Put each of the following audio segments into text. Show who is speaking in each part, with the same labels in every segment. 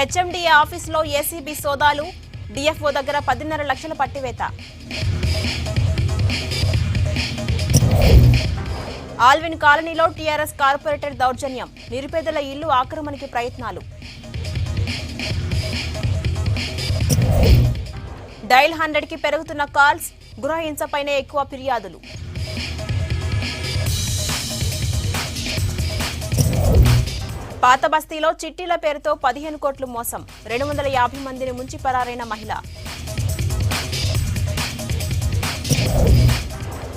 Speaker 1: HMDA ఆఫీసులో ACB సోదాలు, DFO దగ్గర 10.5 లక్షల పట్టివేత. ఆల్విన్ కాలనీలో టీఆర్ఎస్ కార్పొరేటర్ దౌర్జన్యం, నిరుపేదల ఇల్లు ఆక్రమణకి ప్రయత్నాలు. డైల్ 100కి పెరుగుతున్న కాల్స్, గృహహింసపైనే ఎక్కువ ఫిర్యాదులు. పాత బస్తీలో చిట్టీల పేరుతో 15 కోట్లు మోసం, 250 మందిని ముంచి పరారైన మహిళ.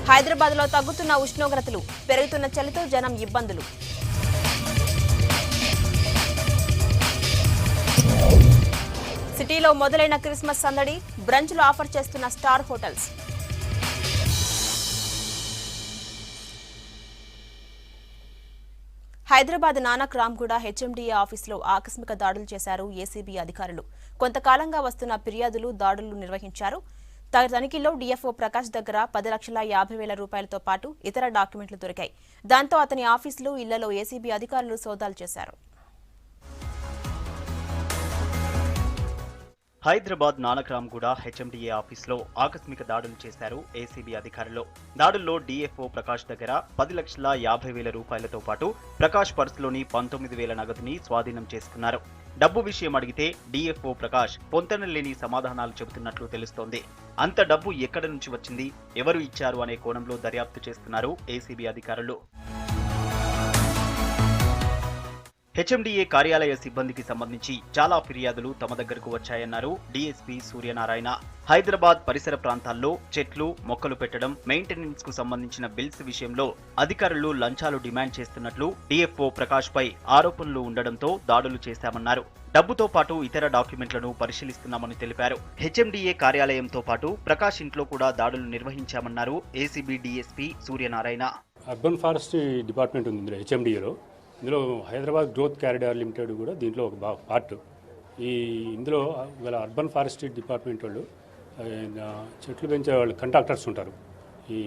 Speaker 1: హైదరాబాద్లో తగ్గుతున్న ఉష్ణోగ్రతలు, పెరుగుతున్న చలితో జనం ఇబ్బందులు. సిటీలో మొదలైన క్రిస్మస్ సందడి, బ్రంచ్లు ఆఫర్ చేస్తున్న star hotels. Hyderabad Nanakramguda HMDA ఆఫీసులో ఆకస్మిక దాడులు చేశారు ఏసీబీ అధికారులు. కొంతకాలంగా వస్తున్న ఫిర్యాదులు, దాడులు నిర్వహించారు. తనిఖీలో డిఎఫ్ఓ ప్రకాష్ దగ్గర 10,50,000 రూపాయలతో పాటు ఇతర డాక్యుమెంట్లు దొరికాయి. దాంతో అతని ఆఫీసులు, ఇళ్లలో ఏసీబీ అధికారులు సోదాలు చేశారు.
Speaker 2: హైదరాబాద్ నానక్ రామ్గూడ హెచ్ఎండిఏ ఆఫీసులో ఆకస్మిక దాడులు చేశారు ఏసీబీ అధికారులు. దాడుల్లో డిఎఫ్ఓ ప్రకాష్ దగ్గర 10,50,000 రూపాయలతో పాటు ప్రకాష్ పర్సులోని 19,000 నగదుని స్వాధీనం చేసుకున్నారు. డబ్బు విషయం అడిగితే డిఎఫ్ఓ ప్రకాష్ పొంతనలేని సమాధానాలు చెబుతున్నట్లు తెలుస్తోంది. అంత డబ్బు ఎక్కడి నుంచి వచ్చింది, ఎవరు ఇచ్చారు అనే కోణంలో దర్యాప్తు చేస్తున్నారు ఏసీబీ అధికారులు. హెచ్ఎండిఏ కార్యాలయ సిబ్బందికి సంబంధించి చాలా ఫిర్యాదులు తమ దగ్గరకు వచ్చాయన్నారు డీఎస్పీ సూర్యనారాయణ. హైదరాబాద్ పరిసర ప్రాంతాల్లో చెట్లు, మొక్కలు పెట్టడం, మెయింటెనెన్స్ కు సంబంధించిన బిల్స్ విషయంలో అధికారులు లంచాలు డిమాండ్ చేస్తున్నట్లు డిఎఫ్ఓ ప్రకాష్ పై ఆరోపణలు ఉండడంతో దాడులు చేశామన్నారు. డబ్బుతో పాటు ఇతర డాక్యుమెంట్లను పరిశీలిస్తున్నామని తెలిపారు. హెచ్ఎండిఏ కార్యాలయంతో పాటు ప్రకాష్ ఇంట్లో కూడా దాడులు నిర్వహించామన్నారు ACB DSP Suryanarayana.
Speaker 3: Urban forestry department ఉంది హెచ్ఎండిఏలో. ఇందులో హైదరాబాద్ గ్రోత్ కారిడార్ లిమిటెడ్ కూడా దీంట్లో ఒక పార్ట్. ఇందులో ఇవాళ అర్బన్ ఫారెస్ట్రీ డిపార్ట్మెంట్ వాళ్ళు చెట్లు పెంచే వాళ్ళు కంట్రాక్టర్స్ ఉంటారు. ఈ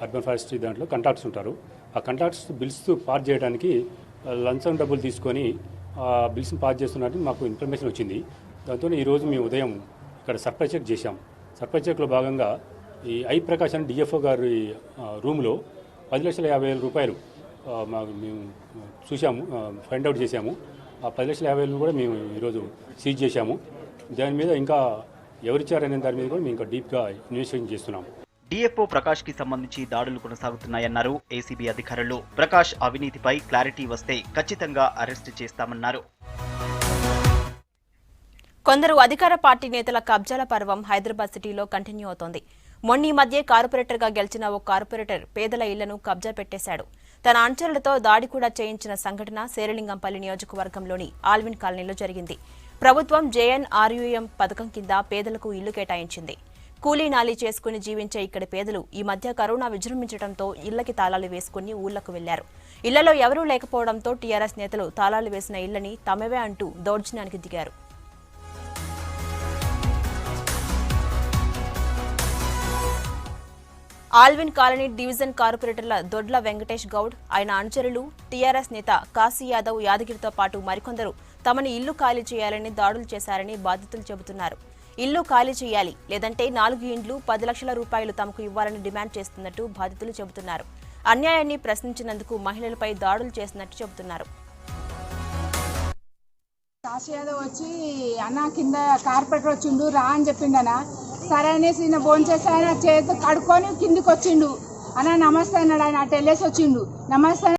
Speaker 3: అర్బన్ ఫారెస్ట్రీ దాంట్లో కంట్రాక్టర్స్ ఉంటారు. ఆ కంట్రాక్టర్స్ బిల్స్ పాస్ చేయడానికి లంచం డబ్బులు తీసుకొని ఆ బిల్స్ని పాస్ చేస్తున్నట్టు మాకు ఇన్ఫర్మేషన్ వచ్చింది. దాంతో ఈరోజు మేము ఉదయం ఇక్కడ సర్ప్రైజ్ చెక్ చేశాం. సర్ప్రైజ్ చెక్లో భాగంగా ఈ ఐ ప్రకాష్ అని డిఎఫ్ఓ గారి రూమ్లో 10,50,000 రూపాయలు మేము చూసాము, ఫైండ్ అవుట్ చేశాము. ఆ 10,50,000 కూడా మేము ఈరోజు సీజ్ చేశాము. దాని మీద ఇంకా ఎవరిచ్చారనే దాని మీద కూడా మేము ఇంకా డీప్గా ఇన్వెస్టిగేషన్ చేస్తున్నాము.
Speaker 2: డిఎఫ్ఓ ప్రకాష్ కి సంబంధించి దాడులు కొనసాగుతున్నాయన్నారు ఏసీబీ అధికారులు. ప్రకాష్ అవినీతిపై క్లారిటీ వస్తే ఖచ్చితంగా అరెస్ట్ చేస్తామన్నారు.
Speaker 1: కొందరు అధికార పార్టీ నేతల కబ్జాల పర్వం హైదరాబాద్ సిటీలో కంటిన్యూ అవుతోంది. మొన్న ఈ మధ్య కార్పొరేటర్గా గెలిచిన ఓ కార్పొరేటర్ పేదల ఇళ్లను కబ్జా పెట్టేశాడు. తన అనుచరులతో దాడి కూడా చేయించిన సంఘటన శేరిలింగంపల్లి నియోజకవర్గంలోని ఆల్విన్ కాలనీలో జరిగింది. ప్రభుత్వం జేఎన్ఆర్యూఎం పథకం కింద పేదలకు ఇల్లు కేటాయించింది. కూలీ నాలీ చేసుకుని జీవించే ఇక్కడి పేదలు ఈ మధ్య కరోనా విజృంభించడంతో ఇళ్లకి తాళాలు వేసుకుని ఊళ్లకు వెళ్లారు. ఇళ్లలో ఎవరూ లేకపోవడంతో టీఆర్ఎస్ నేతలు తాళాలు వేసిన ఇళ్లని తమవే అంటూ దౌర్జన్యానికి దిగారు. ఆల్విన్ కాలనీ డివిజన్ కార్పొరేటర్ల దొడ్ల వెంకటేష్ గౌడ్, ఆయన అనుచరులు, టీఆర్ఎస్ నేత కాశీ యాదవ్, యాదగిరితో పాటు మరికొందరు తమని ఇల్లు ఖాళీ చేయాలని దాడులు చేశారని బాధితులు చెబుతున్నారు. ఇల్లు ఖాళీ చేయాలి, లేదంటే 4 ఇండ్లు 10 లక్షల రూపాయలు తమకు ఇవ్వాలని డిమాండ్ చేస్తున్నట్టు బాధితులు చెబుతున్నారు. అన్యాయాన్ని ప్రశ్నించినందుకు మహిళలపై దాడులు చేసినట్టు చెబుతున్నారు.
Speaker 4: కాశీ యాదవ్ వచ్చి అన్న కింద కార్పొరేటర్ వచ్చిండు రా అని చెప్పిండనా. సరే అనేసి ఈయన భోంచేసి ఆయన చేతి కడుక్కొని కిందికి వచ్చిండు. అన్న నమస్తే అన్నాడు. ఆయన అటు వెళ్ళేసి వచ్చిండు. నమస్తే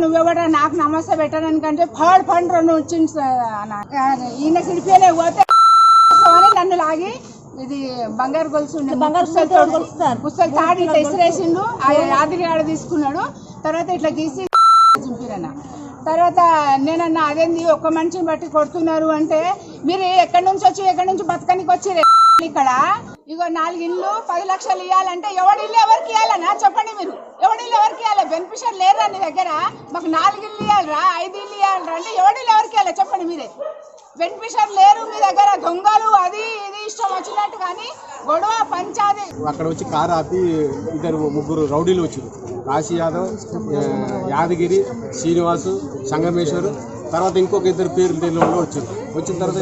Speaker 4: నువ్వెవడా నాకు నమస్తే పెట్టడానికంటే ఫండ్ 2 వచ్చిండు అన్న. ఈయన కిడిపోయలే పోతే అని నన్ను లాగి ఇది బంగారు గొలుసు పుస్తకం తాడి ఇట్లా ఇసిరేసిండు. ఆ యాదిరి ఆడ తీసుకున్నాడు. తర్వాత ఇట్లా గీసి చింపిరన్న. తర్వాత నేనన్నా అదేంది ఒక్క మనిషిని బట్టి కొడుతున్నారు అంటే, మీరు ఎక్కడి నుంచి బతకనికి వచ్చి ఇక్కడ ఇగో 4 ఇండ్లు 10 లక్షలు ఇవ్వాలంటే ఎవడి ఇల్లు ఎవరికి ఇవ్వాలన్నా చెప్పండి. మీరు ఎవడి ఇల్లు ఎవరికి ఇవ్వాలి? బెనిఫిషియర్ లేరా నీ దగ్గర? మాకు 4 ఇల్లు ఇవ్వాలరా, 5 ఇల్లు ఇవ్వాలరా అంటే ఎవడి ఇల్లు ఎవరికి ఇవ్వాలి చెప్పండి. మీరే బెనిఫిషియర్ లేరు మీ దగ్గర. దొంగలు అది ఇది ఇష్టం వచ్చినట్టు కానీ గొడవ పంచాది.
Speaker 5: అక్కడ వచ్చి కారు ఆపి 2-3 రౌడీలు వచ్చారు. కాశీ యాదవ్, యాదగిరి, శ్రీనివాసు, సంగమేశ్వరు తర్వాత ఇంకొక ఇద్దరు పేర్లు తెలియని వాళ్ళు వచ్చారు. వచ్చిన తర్వాత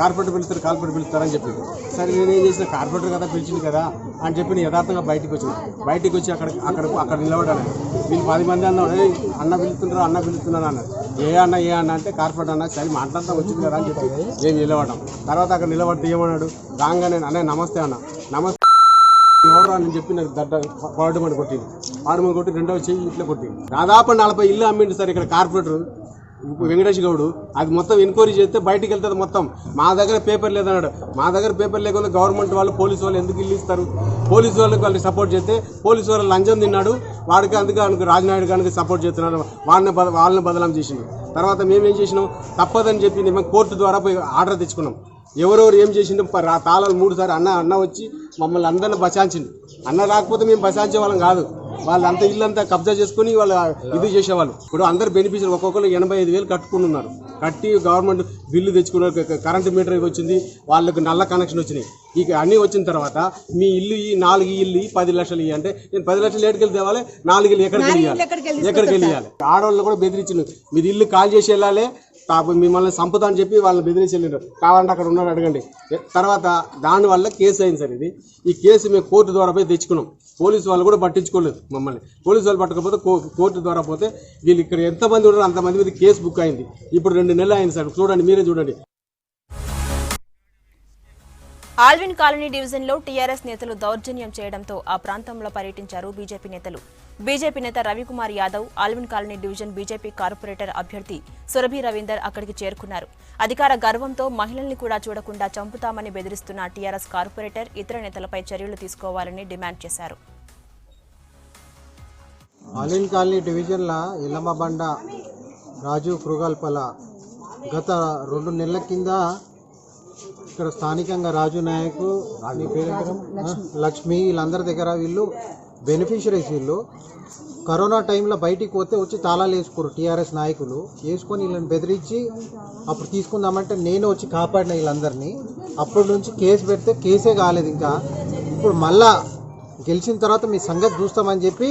Speaker 5: కార్పొరేటర్ పిలుస్తారని చెప్పింది. సరే నేనేం చేసిన, కార్పొరేటర్ కదా పిలిచింది కదా అని చెప్పి నేను యథార్థంగా బయటికి వచ్చి అక్కడ నిలబడ్డాను. వీళ్ళు 10 మంది అన్నాడు, అన్న పిలుస్తున్నారు అన్నారు. ఏ అన్న అంటే కార్పొరేటర్ అన్న. సరే మాట్లాడతా వచ్చింది కదా అని చెప్పి మేము నిలబడ్డాం. తర్వాత అక్కడ నిలబడితే ఏమన్నాడు, రాగానే అన్న నమస్తే అన్న, నమస్తే ఎవరు అని చెప్పి నాకు పాడుమని కొట్టి రెండవ చెయ్యి ఇట్లా కొట్టింది. దాదాపు 40 ఇల్లు అమ్మిండు సార్ ఇక్కడ కార్పొరేటర్ వెంకటేష్ గౌడు. అది మొత్తం ఎంక్వైరీ చేస్తే బయటికి వెళ్తుంది మొత్తం. మా దగ్గర పేపర్ లేదన్నాడు. మా దగ్గర పేపర్ లేకుండా గవర్నమెంట్ వాళ్ళు పోలీసు వాళ్ళు ఎందుకు ఇల్లు ఇస్తారు? పోలీసు వాళ్ళకి వాళ్ళకి సపోర్ట్ చేస్తే పోలీసు వాళ్ళు లంచం తిన్నాడు వాడికి, అందుకే రాజనాయుడు గారికి సపోర్ట్ చేస్తున్నాడు. వాళ్ళని బదలాం చేసిండు. తర్వాత మేమేం చేసినాం, తప్పదని చెప్పి మేము కోర్టు ద్వారా పోయి ఆర్డర్ తెచ్చుకున్నాం. ఎవరెవరు ఏం చేసిండు తాళాలు 3 సార్లు అన్న వచ్చి మమ్మల్ని అందరిని బచాయించిండు. అన్న రాకపోతే మేము బచాయించే వాళ్ళం కాదు. వాళ్ళంతా ఇల్లంతా కబ్జా చేసుకుని వాళ్ళు ఇది చేసేవాళ్ళు. ఇప్పుడు అందరు బెనిఫిషియర్ ఒక్కొక్కరు 85,000 కట్టుకుని ఉన్నారు. కట్టి గవర్నమెంట్ బిల్లు తెచ్చుకున్నారు. కరెంటు మీటర్ వచ్చింది, వాళ్ళకి నల్ల కనెక్షన్ వచ్చినాయి. ఇక అన్నీ వచ్చిన తర్వాత మీ ఇల్లు 4 ఇల్లు 10 లక్షలు అంటే నేను 10 లక్షలు ఏడుకెళ్ళి తేవాలి, 4 ఇల్లు ఎక్కడికి వెళ్ళాలి? ఆడవాళ్ళు కూడా బెదిరించింది, మీరు ఇల్లు కాల్ చేసి వెళ్ళాలి, మిమ్మల్ని చంపుతా అని చెప్పి వాళ్ళని బెదిరించి వెళ్ళినారు. కావాలంటే అక్కడ ఉన్నారు అడగండి. తర్వాత దానివల్ల కేసు అయింది సార్. ఈ కేసు మేము కోర్టు ద్వారా పోయి తెచ్చుకున్నాం. పోలీసు వాళ్ళు కూడా పట్టించుకోలేదు మమ్మల్ని. పోలీసు వాళ్ళు పట్టకపోతే కోర్టు ద్వారా పోతే వీళ్ళు ఇక్కడ ఎంతమంది ఉన్నారో అంతమంది మీద కేసు బుక్ అయింది. ఇప్పుడు 2 నెలలు అయింది సార్. చూడండి, మీరే చూడండి.
Speaker 1: ఆల్విన్ కాలనీ డివిజన్లో టీఆర్ఎస్ నేతలు దౌర్జన్యం చేయడంతో ఆ ప్రాంతంలో పర్యటించారు బీజేపీ నేతలు. బీజేపీ నేత Ravikumar Yadav, Allwyn colony division BJP corporator అభ్యర్థి సురభి రవీందర్ అక్కడికి చేరుకున్నారు. అధికార గర్వంతో మహిళల్ని కూడా చూడకుండా చంపుతామని బెదిరిస్తున్న టీఆర్ఎస్ కార్పొరేటర్ ఇతర నేతలపై చర్యలు తీసుకోవాలని డిమాండ్ చేశారు.
Speaker 6: ఆల్విన్ కాలనీ డివిజన్ల ఇల్లమ్మబండ రాజు కృగాల్పల గత 2 నెలల కింద ఇక్కడ స్థానికంగా రాజు నాయకు, లక్ష్మి, వీళ్ళందరి దగ్గర వీళ్ళు బెనిఫిషరీస్. వీళ్ళు కరోనా టైంలో బయటికి పోతే వచ్చి తాళాలు వేసుకోరు టీఆర్ఎస్ నాయకులు. వేసుకొని వీళ్ళని బెదిరించి అప్పుడు తీసుకుందామంటే నేను వచ్చి కాపాడిన వీళ్ళందరినీ. అప్పటి నుంచి కేసు పెడితే కేసే కాలేదు. ఇంకా ఇప్పుడు మళ్ళా గెలిచిన తర్వాత మీ సంగతి చూస్తామని చెప్పి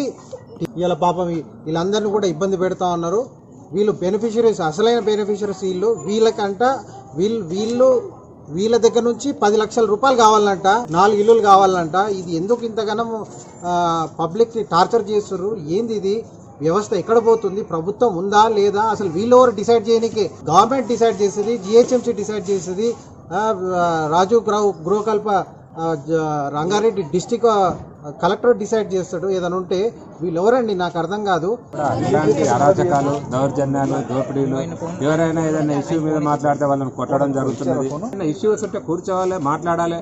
Speaker 6: వీళ్ళ పాపం వీళ్ళందరినీ కూడా ఇబ్బంది పెడతా ఉన్నారు. వీళ్ళు బెనిఫిషరీస్, అసలైన బెనిఫిషరీస్ వీళ్ళు. వీళ్ళకంట వీళ్ళ దగ్గర నుంచి 10 లక్షల రూపాయలు కావాలంట, 4 ఇల్లులు కావాలంట. ఇది ఎందుకు ఇంతగానో పబ్లిక్ని టార్చర్ చేస్తున్నారు? ఏంది ఇది? వ్యవస్థ ఎక్కడ పోతుంది? ప్రభుత్వం ఉందా లేదా? అసలు వీళ్ళెవరు డిసైడ్ చేయడానికి? గవర్నమెంట్ డిసైడ్ చేస్తుంది, జిహెచ్ఎంసీ డిసైడ్ చేస్తుంది, Raju Gruhakalpa Rangareddy district collector decide చేస్తాడు. ఏదైనా ఉంటే వీళ్ళెవరండి? నాకు అర్థం కాదు.
Speaker 7: ఇలాంటి అరాచకాలు, దౌర్జన్యాలు, దోపిడీలు, ఎవరైనా ఏదైనా ఇష్యూ మీద మాట్లాడితే వాళ్ళని కొట్టడం జరుగుతున్నది. ఇష్యూస్ ఉంటే కూర్చోవాలి, మాట్లాడాలి.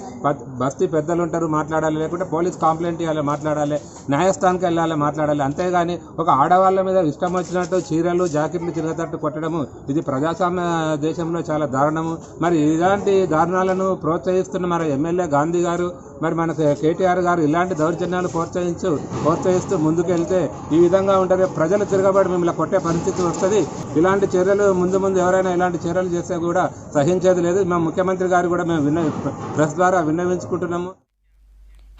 Speaker 7: బస్తీ పెద్దలు ఉంటారు, మాట్లాడాలి. లేకుంటే పోలీస్ కంప్లైంట్ ఇవ్వాలి, మాట్లాడాలి. న్యాయస్థానానికి వెళ్ళాలి, మాట్లాడాలి. అంతేగాని ఒక ఆడవాళ్ళ మీద ఇష్టం వచ్చినట్టు చీరలు, జాకెట్లు చిరగతట్టు కొట్టడము ఇది ప్రజాస్వామ్య దేశంలో చాలా దారుణము. మరి ఇలాంటి దారుణాలను ప్రోత్సహిస్తున్న మన ఎమ్మెల్యే గాంధీ గారు, మరి మన కేటీఆర్ గారు ఇలాంటి దౌర్జన్యాలు ప్రోత్సహిస్తూ ముందుకెళ్తే ఈ విధంగా ఉంటుంది. ప్రజలు తిరగబడి మిమ్మల్ని కొట్టే పరిస్థితి వస్తుంది. ఇలాంటి చర్యలు ముందు ఎవరైనా ఇలాంటి చర్యలు చేస్తే కూడా సహించేది లేదు. మా ముఖ్యమంత్రి గారు కూడా మేము ప్రెస్ ద్వారా విన్నవించుకుంటున్నాము.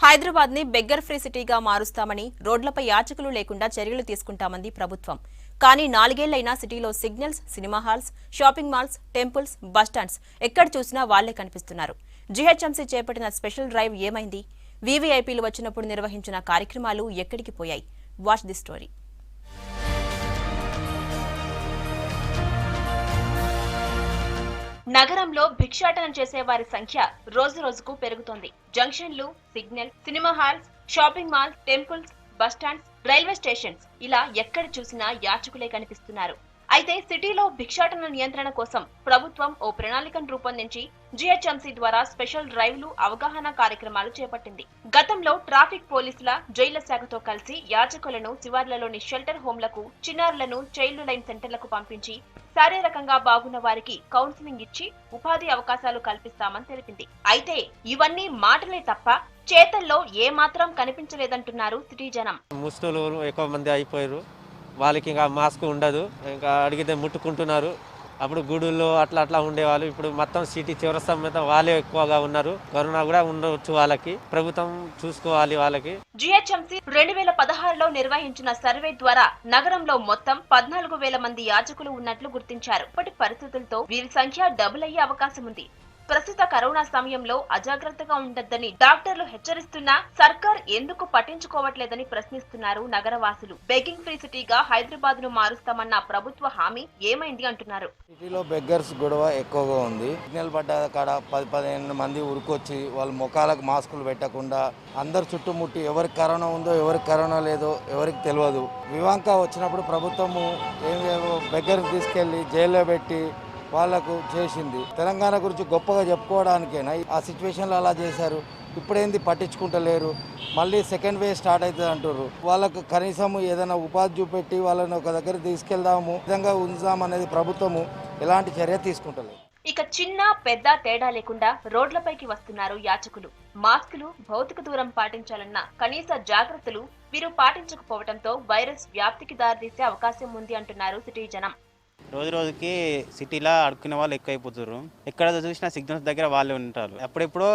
Speaker 1: హైదరాబాద్ ని బెగ్గర్ ఫ్రీ సిటీగా మారుస్తామని, రోడ్లపై యాచకులు లేకుండా చర్యలు తీసుకుంటామంది ప్రభుత్వం. కానీ 4 ఏళ్లైనా సిటీలో signals, cinema halls, shopping malls, temples, bus stands ఎక్కడ చూసినా వాళ్లే కనిపిస్తున్నారు. జీహెచ్ఎంసీ చేపట్టిన స్పెషల్ డ్రైవ్ ఏమైంది? వీవీఐపీలు వచ్చినప్పుడు నిర్వహించిన కార్యక్రమాలు ఎక్కడికి పోయాయి? Watch the story. నగరంలో భిక్షాటనం చేసే వారి సంఖ్య రోజురోజుకు పెరుగుతోంది. జంక్షన్లు, signal, cinema halls, shopping malls, temples, bus stands, railway stations ఇలా ఎక్కడ చూసినా యాచకులే కనిపిస్తున్నారు. అయితే సిటీలో భిక్షాటన నియంత్రణ కోసం ప్రభుత్వం ఓ ప్రణాళికను రూపొందించి జీహెచ్ఎంసీ ద్వారా స్పెషల్ డ్రైవ్లు, అవగాహన కార్యక్రమాలు చేపట్టింది. గతంలో ట్రాఫిక్ పోలీసుల, జైళ్ల శాఖతో కలిసి యాచకులను శివార్లలోని షెల్టర్ హోంలకు, చిన్నారులను చైల్డ్ లైన్ సెంటర్లకు పంపించి శారీరకంగా బాగున్న వారికి కౌన్సిలింగ్ ఇచ్చి ఉపాధి అవకాశాలు కల్పిస్తామని తెలిపింది. అయితే ఇవన్నీ మాటలే తప్ప చేతల్లో ఏమాత్రం కనిపించలేదంటున్నారు సిటీ జనం.
Speaker 8: ముస్లింలు ఎక్కువ మంది అయిపోయారు. వాళ్ళకి ఇంకా మాస్క్ ఉండదు, ఇంకా అడిగితే ముట్టుకుంటున్నారు. అప్పుడు గుడులు అట్లా ఉండేవాళ్ళు. ఇప్పుడు మొత్తం సిటీ చివరస్తా మీద వాళ్ళే ఎక్కువగా ఉన్నారు. కరోనా కూడా ఉండవచ్చు వాళ్ళకి. ప్రభుత్వం చూసుకోవాలి వాళ్ళకి.
Speaker 1: జీహెచ్ఎంసీ 2016లో నిర్వహించిన సర్వే ద్వారా నగరంలో మొత్తం 14,000 మంది యాచకులు ఉన్నట్లు గుర్తించారు. ఇప్పటి పరిస్థితులతో వీరి సంఖ్య డబుల్ అయ్యే అవకాశం ఉంది. ప్రస్తుత కరోనా సమయంలో అజాగ్రత్తగా ఉండొద్దని డాక్టర్లు హెచ్చరిస్తున్నా సర్కార్ ఎందుకు పట్టించుకోవట్లేదని ప్రశ్నిస్తున్నారు నగరవాసులు. బెగ్గింగ్ ఫ్రీ సిటీగా హైదరాబాద్ ను మారుస్తామన్న ప్రభుత్వ హామీ ఏమైంది అంటున్నారు.
Speaker 9: సిటీలో బెగ్గర్స్ గొడవ ఎక్కువగా ఉంది. సిగ్నల్ పడ్డ కాడ 10-15 మంది ఉరుకొచ్చి వాళ్ళ ముఖాలకు మాస్కులు పెట్టకుండా అందరు చుట్టుముట్టి ఎవరికి కరోనా ఉందో ఎవరికి కరోనా లేదో ఎవరికి తెలియదు. వివాంక వచ్చినప్పుడు ప్రభుత్వము ఏమేమో బెగ్గర్ని తీసుకెళ్లి జైల్లో పెట్టి వాళ్లకు చేసింది. తెలంగాణ గురించి గొప్పగా చెప్పుకోవడానికేనా ఆ సిచ్యువేషన్లో అలా చేశారు. ఇప్పుడేంది పట్టించుకుంటలేరు. మళ్ళీ సెకండ్ వేవ్ స్టార్ట్ అవుతుంది అంటారు. వాళ్ళకు కనీసం ఏదైనా ఉపాధి చూపెట్టి వాళ్ళని ఒక దగ్గర తీసుకెళ్దాము, విధంగా ఉంచుదాం అనేది ప్రభుత్వము ఎలాంటి చర్య తీసుకుంటలేదు.
Speaker 1: ఇక చిన్న పెద్ద తేడా లేకుండా రోడ్లపైకి వస్తున్నారు యాచకులు. మాస్కులు, భౌతిక దూరం పాటించాలన్న కనీస జాగ్రత్తలు వీరు పాటించకపోవడంతో వైరస్ వ్యాప్తికి దారితీసే అవకాశం ఉంది అంటున్నారు సిటీ జనం.
Speaker 10: రోజుకి సిటీలో అడుక్కునే వాళ్ళు ఎక్కువైపోతారు. ఎక్కడ చూసినా సిగ్నల్స్ దగ్గర వాళ్ళే ఉంటారు. అప్పుడెప్పుడో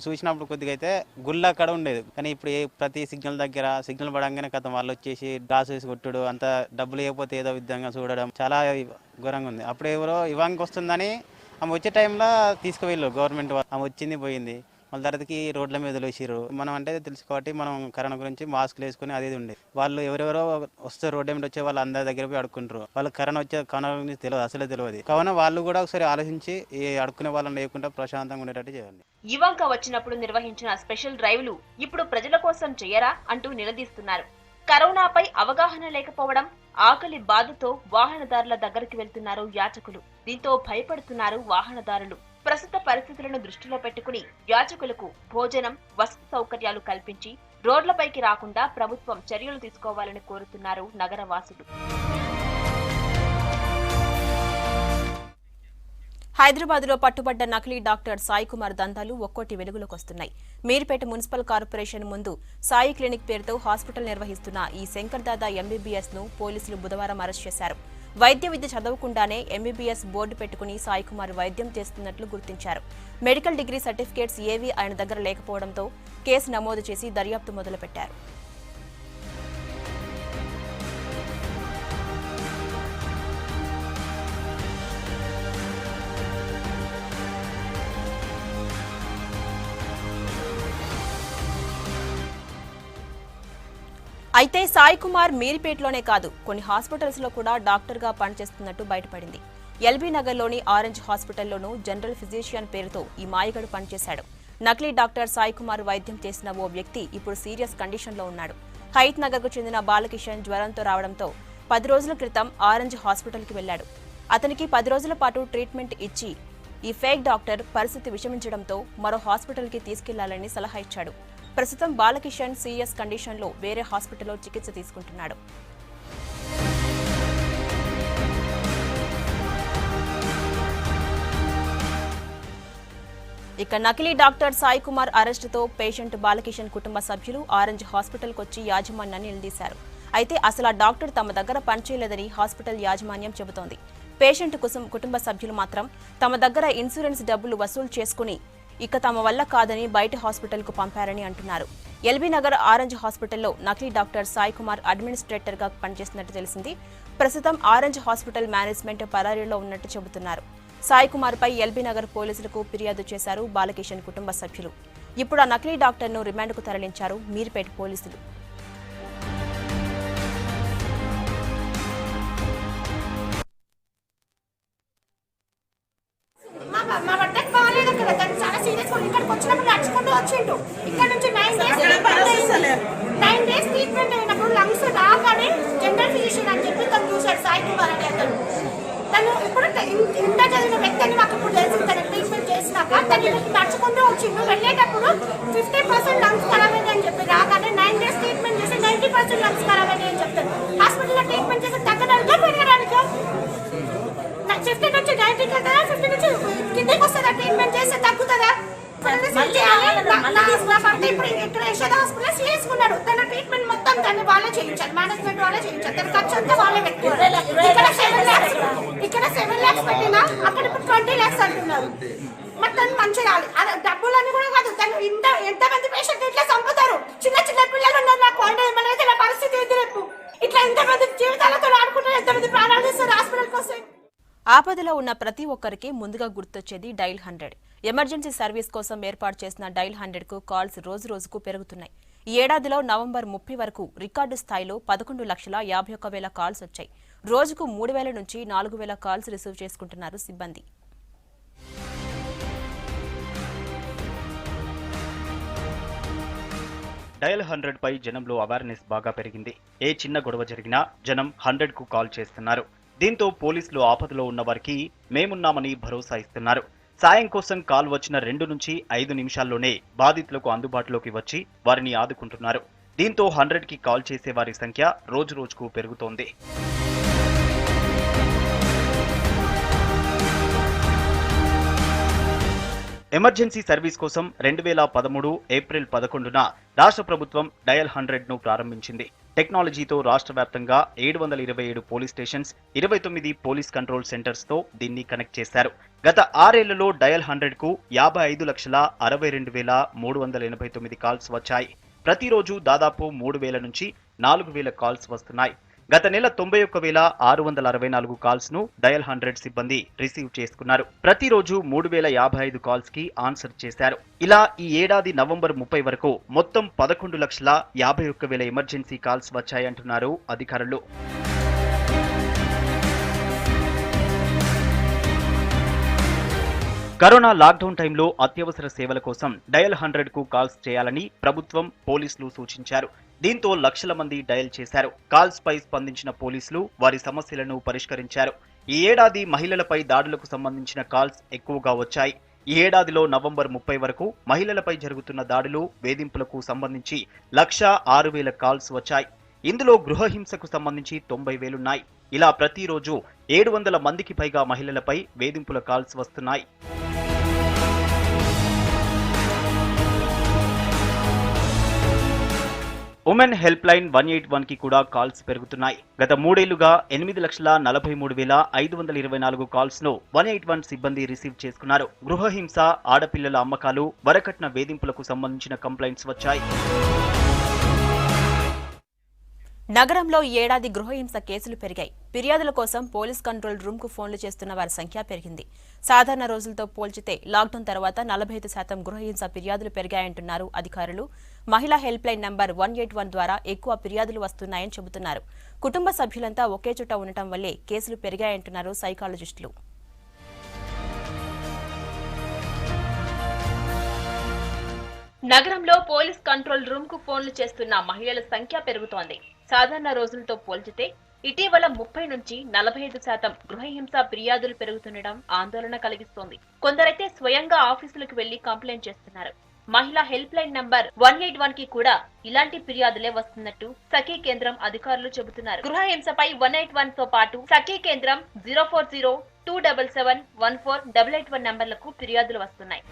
Speaker 10: చూసినప్పుడు కొద్దిగా అయితే గుళ్ళ అక్కడ ఉండేది. కానీ ఇప్పుడు ప్రతి సిగ్నల్ దగ్గర సిగ్నల్ పడంగానే కథ వాళ్ళు వచ్చేసి గ్లాస్ వేసి కొట్టుడు, అంత డబ్బులు ఇవ్వకపోతే ఏదో విధంగా చూడడం చాలా ఘోరంగా ఉంది. అప్పుడు ఎవరో ఇవానికి వస్తుందని ఆమె వచ్చే టైంలో తీసుకువెళ్ళు గవర్నమెంట్. ఆమె వచ్చింది పోయింది, వాళ్ళ తర్వాతకి రోడ్ల మీద వదిలేసారు. మనం అంటే తెలుసు కాబట్టి మనం కరోనా గురించి మాస్కులు వేసుకుని అది ఉండే వాళ్ళు ఎవరెవరో వస్తే రోడ్డు మీద వచ్చే వాళ్ళు అందరి దగ్గర పోయి అడుక్కుంటారు. వాళ్ళు కరోనా గురించి తెలియదు, అసలే తెలియదు. కావున వాళ్ళు కూడా ఒకసారి ఆలోచించి ఈ అడుక్కునే వాళ్ళని లేకుండా ప్రశాంతంగా ఉండేటట్టు చేయాలి.
Speaker 1: ఇవాంక వచ్చినప్పుడు నిర్వహించిన స్పెషల్ డ్రైవ్లు ఇప్పుడు ప్రజల కోసం చేయరా అంటూ నిలదీస్తున్నారు. కరోనాపై అవగాహన లేకపోవడం, ఆకలి బాధతో వాహనదారుల దగ్గరికి వెళ్తున్నారు యాచకులు. దీంతో భయపడుతున్నారు వాహనదారులు. ప్రస్తుత పరిస్థితులను దృష్టిలో పెట్టుకుని యాచకులకు భోజనం, వసతి సౌకర్యాలు కల్పించి రోడ్లపైకి రాకుండా ప్రభుత్వం చర్యలు తీసుకోవాలని కోరుతున్నారు నగరవాసులు. హైదరాబాద్ లో పట్టుబడ్డ నకిలీ డాక్టర్ సాయి కుమార్ దందాలు ఒక్కోటి వెలుగులోకొస్తున్నాయి. మీర్పేట మున్సిపల్ కార్పొరేషన్ ముందు సాయి క్లినిక్ పేరుతో హాస్పిటల్ నిర్వహిస్తున్న ఈ శంకర్ దాదా ఎంబీబీఎస్ ను పోలీసులు బుధవారం అరెస్ట్ చేశారు. వైద్య విద్య చదవకుండానే ఎంబీబీఎస్ బోర్డు పెట్టుకుని సాయి కుమార్ వైద్యం చేస్తున్నట్లు గుర్తించారు. మెడికల్ డిగ్రీ సర్టిఫికేట్స్ ఏవీ ఆయన దగ్గర లేకపోవడంతో కేసు నమోదు చేసి దర్యాప్తు మొదలుపెట్టారు. అయితే సాయి కుమార్ మీర్పేటలోనే కాదు కొన్ని హాస్పిటల్స్ లో కూడా డాక్టర్ గా పనిచేస్తున్నట్టు బయటపడింది. ఎల్బీ నగర్ లోని ఆరెంజ్ హాస్పిటల్లోనూ జనరల్ ఫిజిషియన్ పేరుతో ఈ మాయగాడు పనిచేశాడు. నకిలీ డాక్టర్ సాయి కుమార్ వైద్యం చేసిన ఓ వ్యక్తి ఇప్పుడు సీరియస్ కండిషన్ లో ఉన్నాడు. హైత్ నగర్ కు చెందిన బాలకిషన్ జ్వరంతో రావడంతో 10 రోజుల క్రితం ఆరెంజ్ హాస్పిటల్ కి వెళ్లాడు. అతనికి 10 రోజుల పాటు ట్రీట్మెంట్ ఇచ్చి ఈ ఫేక్ డాక్టర్ పరిస్థితి విషమించడంతో మరో హాస్పిటల్ కి తీసుకెళ్లాలని సలహా ఇచ్చాడు. ప్రస్తుతం బాలకిషన్ సీరియస్ కండిషన్ లో వేరే హాస్పిటల్లో చికిత్స తీసుకుంటున్నాడు. ఇక నకిలీ డాక్టర్ సాయి కుమార్ అరెస్టుతో పేషెంట్ బాలకిషన్ కుటుంబ సభ్యులు ఆరెంజ్ హాస్పిటల్కు వచ్చి యాజమాన్యాన్ని నిలదీశారు. అయితే అసలు ఆ డాక్టర్ తమ దగ్గర పనిచేయలేదని హాస్పిటల్ యాజమాన్యం చెబుతోంది. పేషెంట్ కుటుంబ సభ్యులు మాత్రం తమ దగ్గర ఇన్సూరెన్స్ డబ్బులు వసూలు చేసుకుని ఇక తమ వల్ల కాదని బయట హాస్పిటల్కు పంపారని అంటున్నారు. ఎల్బీ నగర్ ఆరెంజ్ హాస్పిటల్లో నకిలీ డాక్టర్ సాయి కుమార్ అడ్మినిస్ట్రేటర్ గా పనిచేస్తున్నట్టు తెలిసింది. ప్రస్తుతం ఆరెంజ్ హాస్పిటల్ మేనేజ్మెంట్ పరారీలో ఉన్నట్టు చెబుతున్నారు. సాయి కుమార్ పై ఎల్బీ నగర్ పోలీసులకు ఫిర్యాదు చేశారు బాలకిషన్ కుటుంబ సభ్యులు. ఇప్పుడు ఆ నకిలీ డాక్టర్ను రిమాండ్కు తరలించారు మీర్పేట పోలీసులు.
Speaker 11: ఇక్కడికి వచ్చినప్పుడు నడుచుకుంటూ వచ్చిండు. ఇక్కడ నుంచి 9 డేస్ ట్రీట్మెంట్ అయినప్పుడు లంగ్స్ రాగానే జనరల్ ఫిజిషియన్ అని చెప్పి తను చూశాడు సాయి కుమార్ అనే అతను. తను ఇప్పుడు ఇంటర్ చదివిన వ్యక్తి అని మాకు ఇప్పుడు తెలిసింది. తను ట్రీట్మెంట్ చేసినాక తను నడుచుకుంటూ వచ్చిండు. వెళ్ళేటప్పుడు 50% లంగ్స్ ఖరాబ్ అయింది అని చెప్పి రాగానే 9 డేస్ ట్రీట్మెంట్ చేసి 90% లంగ్స్ ఖరాబ్ అయ్యాయి అని చెప్తారు. హాస్పిటల్లో ట్రీట్మెంట్ చేసి తగ్గడానికో పెరగడానికో 50 నుంచి 90 కదా 50 నుంచి కిందకి వస్తుందా? ట్రీట్మెంట్ చేస్తే తగ్గుతుందా? ఇప్పుడు ఇక్కడ యశోద హాస్పిటల్ చేసుకున్నాడు. తన ట్రీట్మెంట్ మొత్తం దాన్ని వాళ్ళే చేయించారు, మేనేజ్మెంట్ వాళ్ళే చేయించారు. తన ఖర్చు అంతా వాళ్ళే పెట్టుకున్నారు. ఇక్కడ 7 lakhs పెట్టినా అక్కడ ఇప్పుడు 20 lakhs అంటున్నారు. మరి తను మంచిగా డబ్బులని కూడా కాదు, తను ఎంతమంది పేషెంట్ ఇట్లా చంపుతారు. చిన్న చిన్న పిల్లలు ఉన్నారు. నాకు ఏమైనా నా పరిస్థితి ఏంటి రేపు? ఇట్లా ఎంతమంది జీవితాలతో ఆడుకుంటారు, ఎంతమంది ప్రాణాలు తీస్తారు హాస్పిటల్కి వస్తే.
Speaker 1: ఆపదలో ఉన్న ప్రతి ఒక్కరికి ముందుగా గుర్తొచ్చేది డైల్ 100. ఎమర్జెన్సీ సర్వీస్ కోసం ఏర్పాటు చేసిన డైల్ 100కు కాల్స్ రోజు రోజుకు పెరుగుతున్నాయి. ఈ ఏడాదిలో నవంబర్ 30 వరకు రికార్డు స్థాయిలో 11,51,000 కాల్స్ వచ్చాయి. రోజుకు 3,000 నుంచి 4,000 కాల్స్ రిసీవ్ చేసుకుంటున్నారు సిబ్బంది.
Speaker 2: డయల్ 100 పై జనంలో అవేర్నెస్ బాగా పెరిగింది. ఏ చిన్న గొడవ జరిగినా జనం 100కు కాల్ చేస్తున్నారు. దీంతో పోలీసులు ఆపదలో ఉన్న వారికి మేమున్నామని భరోసా ఇస్తున్నారు. సాయం కోసం కాల్ వచ్చిన 2 నుంచి 5 నిమిషాల్లోనే బాధితులకు అందుబాటులోకి వచ్చి వారిని ఆదుకుంటున్నారు. దీంతో 100కి కాల్ చేసే వారి సంఖ్య రోజురోజుకు పెరుగుతోంది. ఎమర్జెన్సీ సర్వీస్ కోసం 2013 ఏప్రిల్ 11న రాష్ట్ర ప్రభుత్వం డయల్ 100ను ప్రారంభించింది. టెక్నాలజీతో రాష్ట్ర వ్యాప్తంగా 727 పోలీస్ స్టేషన్స్, 29 పోలీస్ కంట్రోల్ సెంటర్స్తో దీన్ని కనెక్ట్ చేశారు. గత 6 ఏళ్లలో డయల్ 100కు 55,62,389 కాల్స్ వచ్చాయి. ప్రతిరోజు దాదాపు 3,000 నుంచి 4,000 కాల్స్ వస్తున్నాయి. గత నెల 91,664 కాల్స్ ను డయల్ 100 సిబ్బంది రిసీవ్ చేసుకున్నారు. ప్రతిరోజు 3,055 కాల్స్ కి ఆన్సర్ చేశారు. ఇలా ఈ ఏడాది నవంబర్ 30 వరకు మొత్తం 11,51,000 ఎమర్జెన్సీ కాల్స్ వచ్చాయంటున్నారు అధికారులు. కరోనా లాక్డౌన్ టైంలో అత్యవసర సేవల కోసం డయల్ 100కు కాల్స్ చేయాలని ప్రభుత్వం, పోలీసులు సూచించారు. దీంతో లక్షల మంది డయల్ చేశారు. కాల్స్ పై స్పందించిన పోలీసులు వారి సమస్యలను పరిష్కరించారు. ఈ ఏడాది మహిళలపై దాడులకు సంబంధించిన కాల్స్ ఎక్కువగా వచ్చాయి. ఈ ఏడాదిలో నవంబర్ 30 వరకు మహిళలపై జరుగుతున్న దాడులు, వేధింపులకు సంబంధించి 1,06,000 కాల్స్ వచ్చాయి. ఇందులో గృహహింసకు సంబంధించి 90,000ఉన్నాయి. ఇలా ప్రతిరోజు 700 మందికి పైగా మహిళలపై వేధింపుల కాల్స్ వస్తున్నాయి. ఉమెన్ హెల్ప్ లైన్ 181 కి కూడా కాల్స్ పెరుగుతున్నాయి. గత 3 ఏళ్లుగా 8,43,524 కాల్స్ ను 181 సిబ్బంది రిసీవ్ చేసుకున్నారు. గృహహింస, ఆడపిల్లల అమ్మకాలు, వరకట్న వేధింపులకు సంబంధించిన కంప్లైంట్స్ వచ్చాయి.
Speaker 1: నగరంలో ఈ ఏడాది గృహహింస కేసులు పెరిగాయి. ఫిర్యాదుల కోసం పోలీస్ కంట్రోల్ రూమ్ కు ఫోన్లు చేస్తున్న వారి సంఖ్య పెరిగింది. సాధారణ రోజులతో పోల్చితే లాక్డౌన్ తర్వాత 45% గృహహింస ఫిర్యాదులు పెరిగాయంటున్నారు అధికారులు. మహిళా హెల్ప్ లైన్ నంబర్ 181 ద్వారా ఎక్కువ ఫిర్యాదులు వస్తున్నాయని చెబుతున్నారు. కుటుంబ సభ్యులంతా ఒకే చోట ఉండటం వల్లే కేసులు పెరిగాయంటున్నారు సైకాలజిస్టులు. నగరంలో పోలీస్ కంట్రోల్ రూమ్ కు ఫోన్లు చేస్తున్న మహిళల సంఖ్య పెరుగుతోంది. సాధారణ రోజులతో పోల్చితే ఇటీవల 30 నుంచి 45% గృహహింస ఫిర్యాదులు పెరుగుతుండడం ఆందోళన కలిగిస్తోంది. కొందరైతే స్వయంగా ఆఫీసులకు వెళ్లి కంప్లైంట్ చేస్తున్నారు. మహిళా హెల్ప్ లైన్ నంబర్ 181 కి కూడా ఇలాంటి ఫిర్యాదులే వస్తున్నట్టు సఖీ కేంద్రం అధికారులు చెబుతున్నారు. గృహహింసపై 181 తో పాటు సఖీ కేంద్రం 040-277-14881 నంబర్లకు ఫిర్యాదులు వస్తున్నాయి.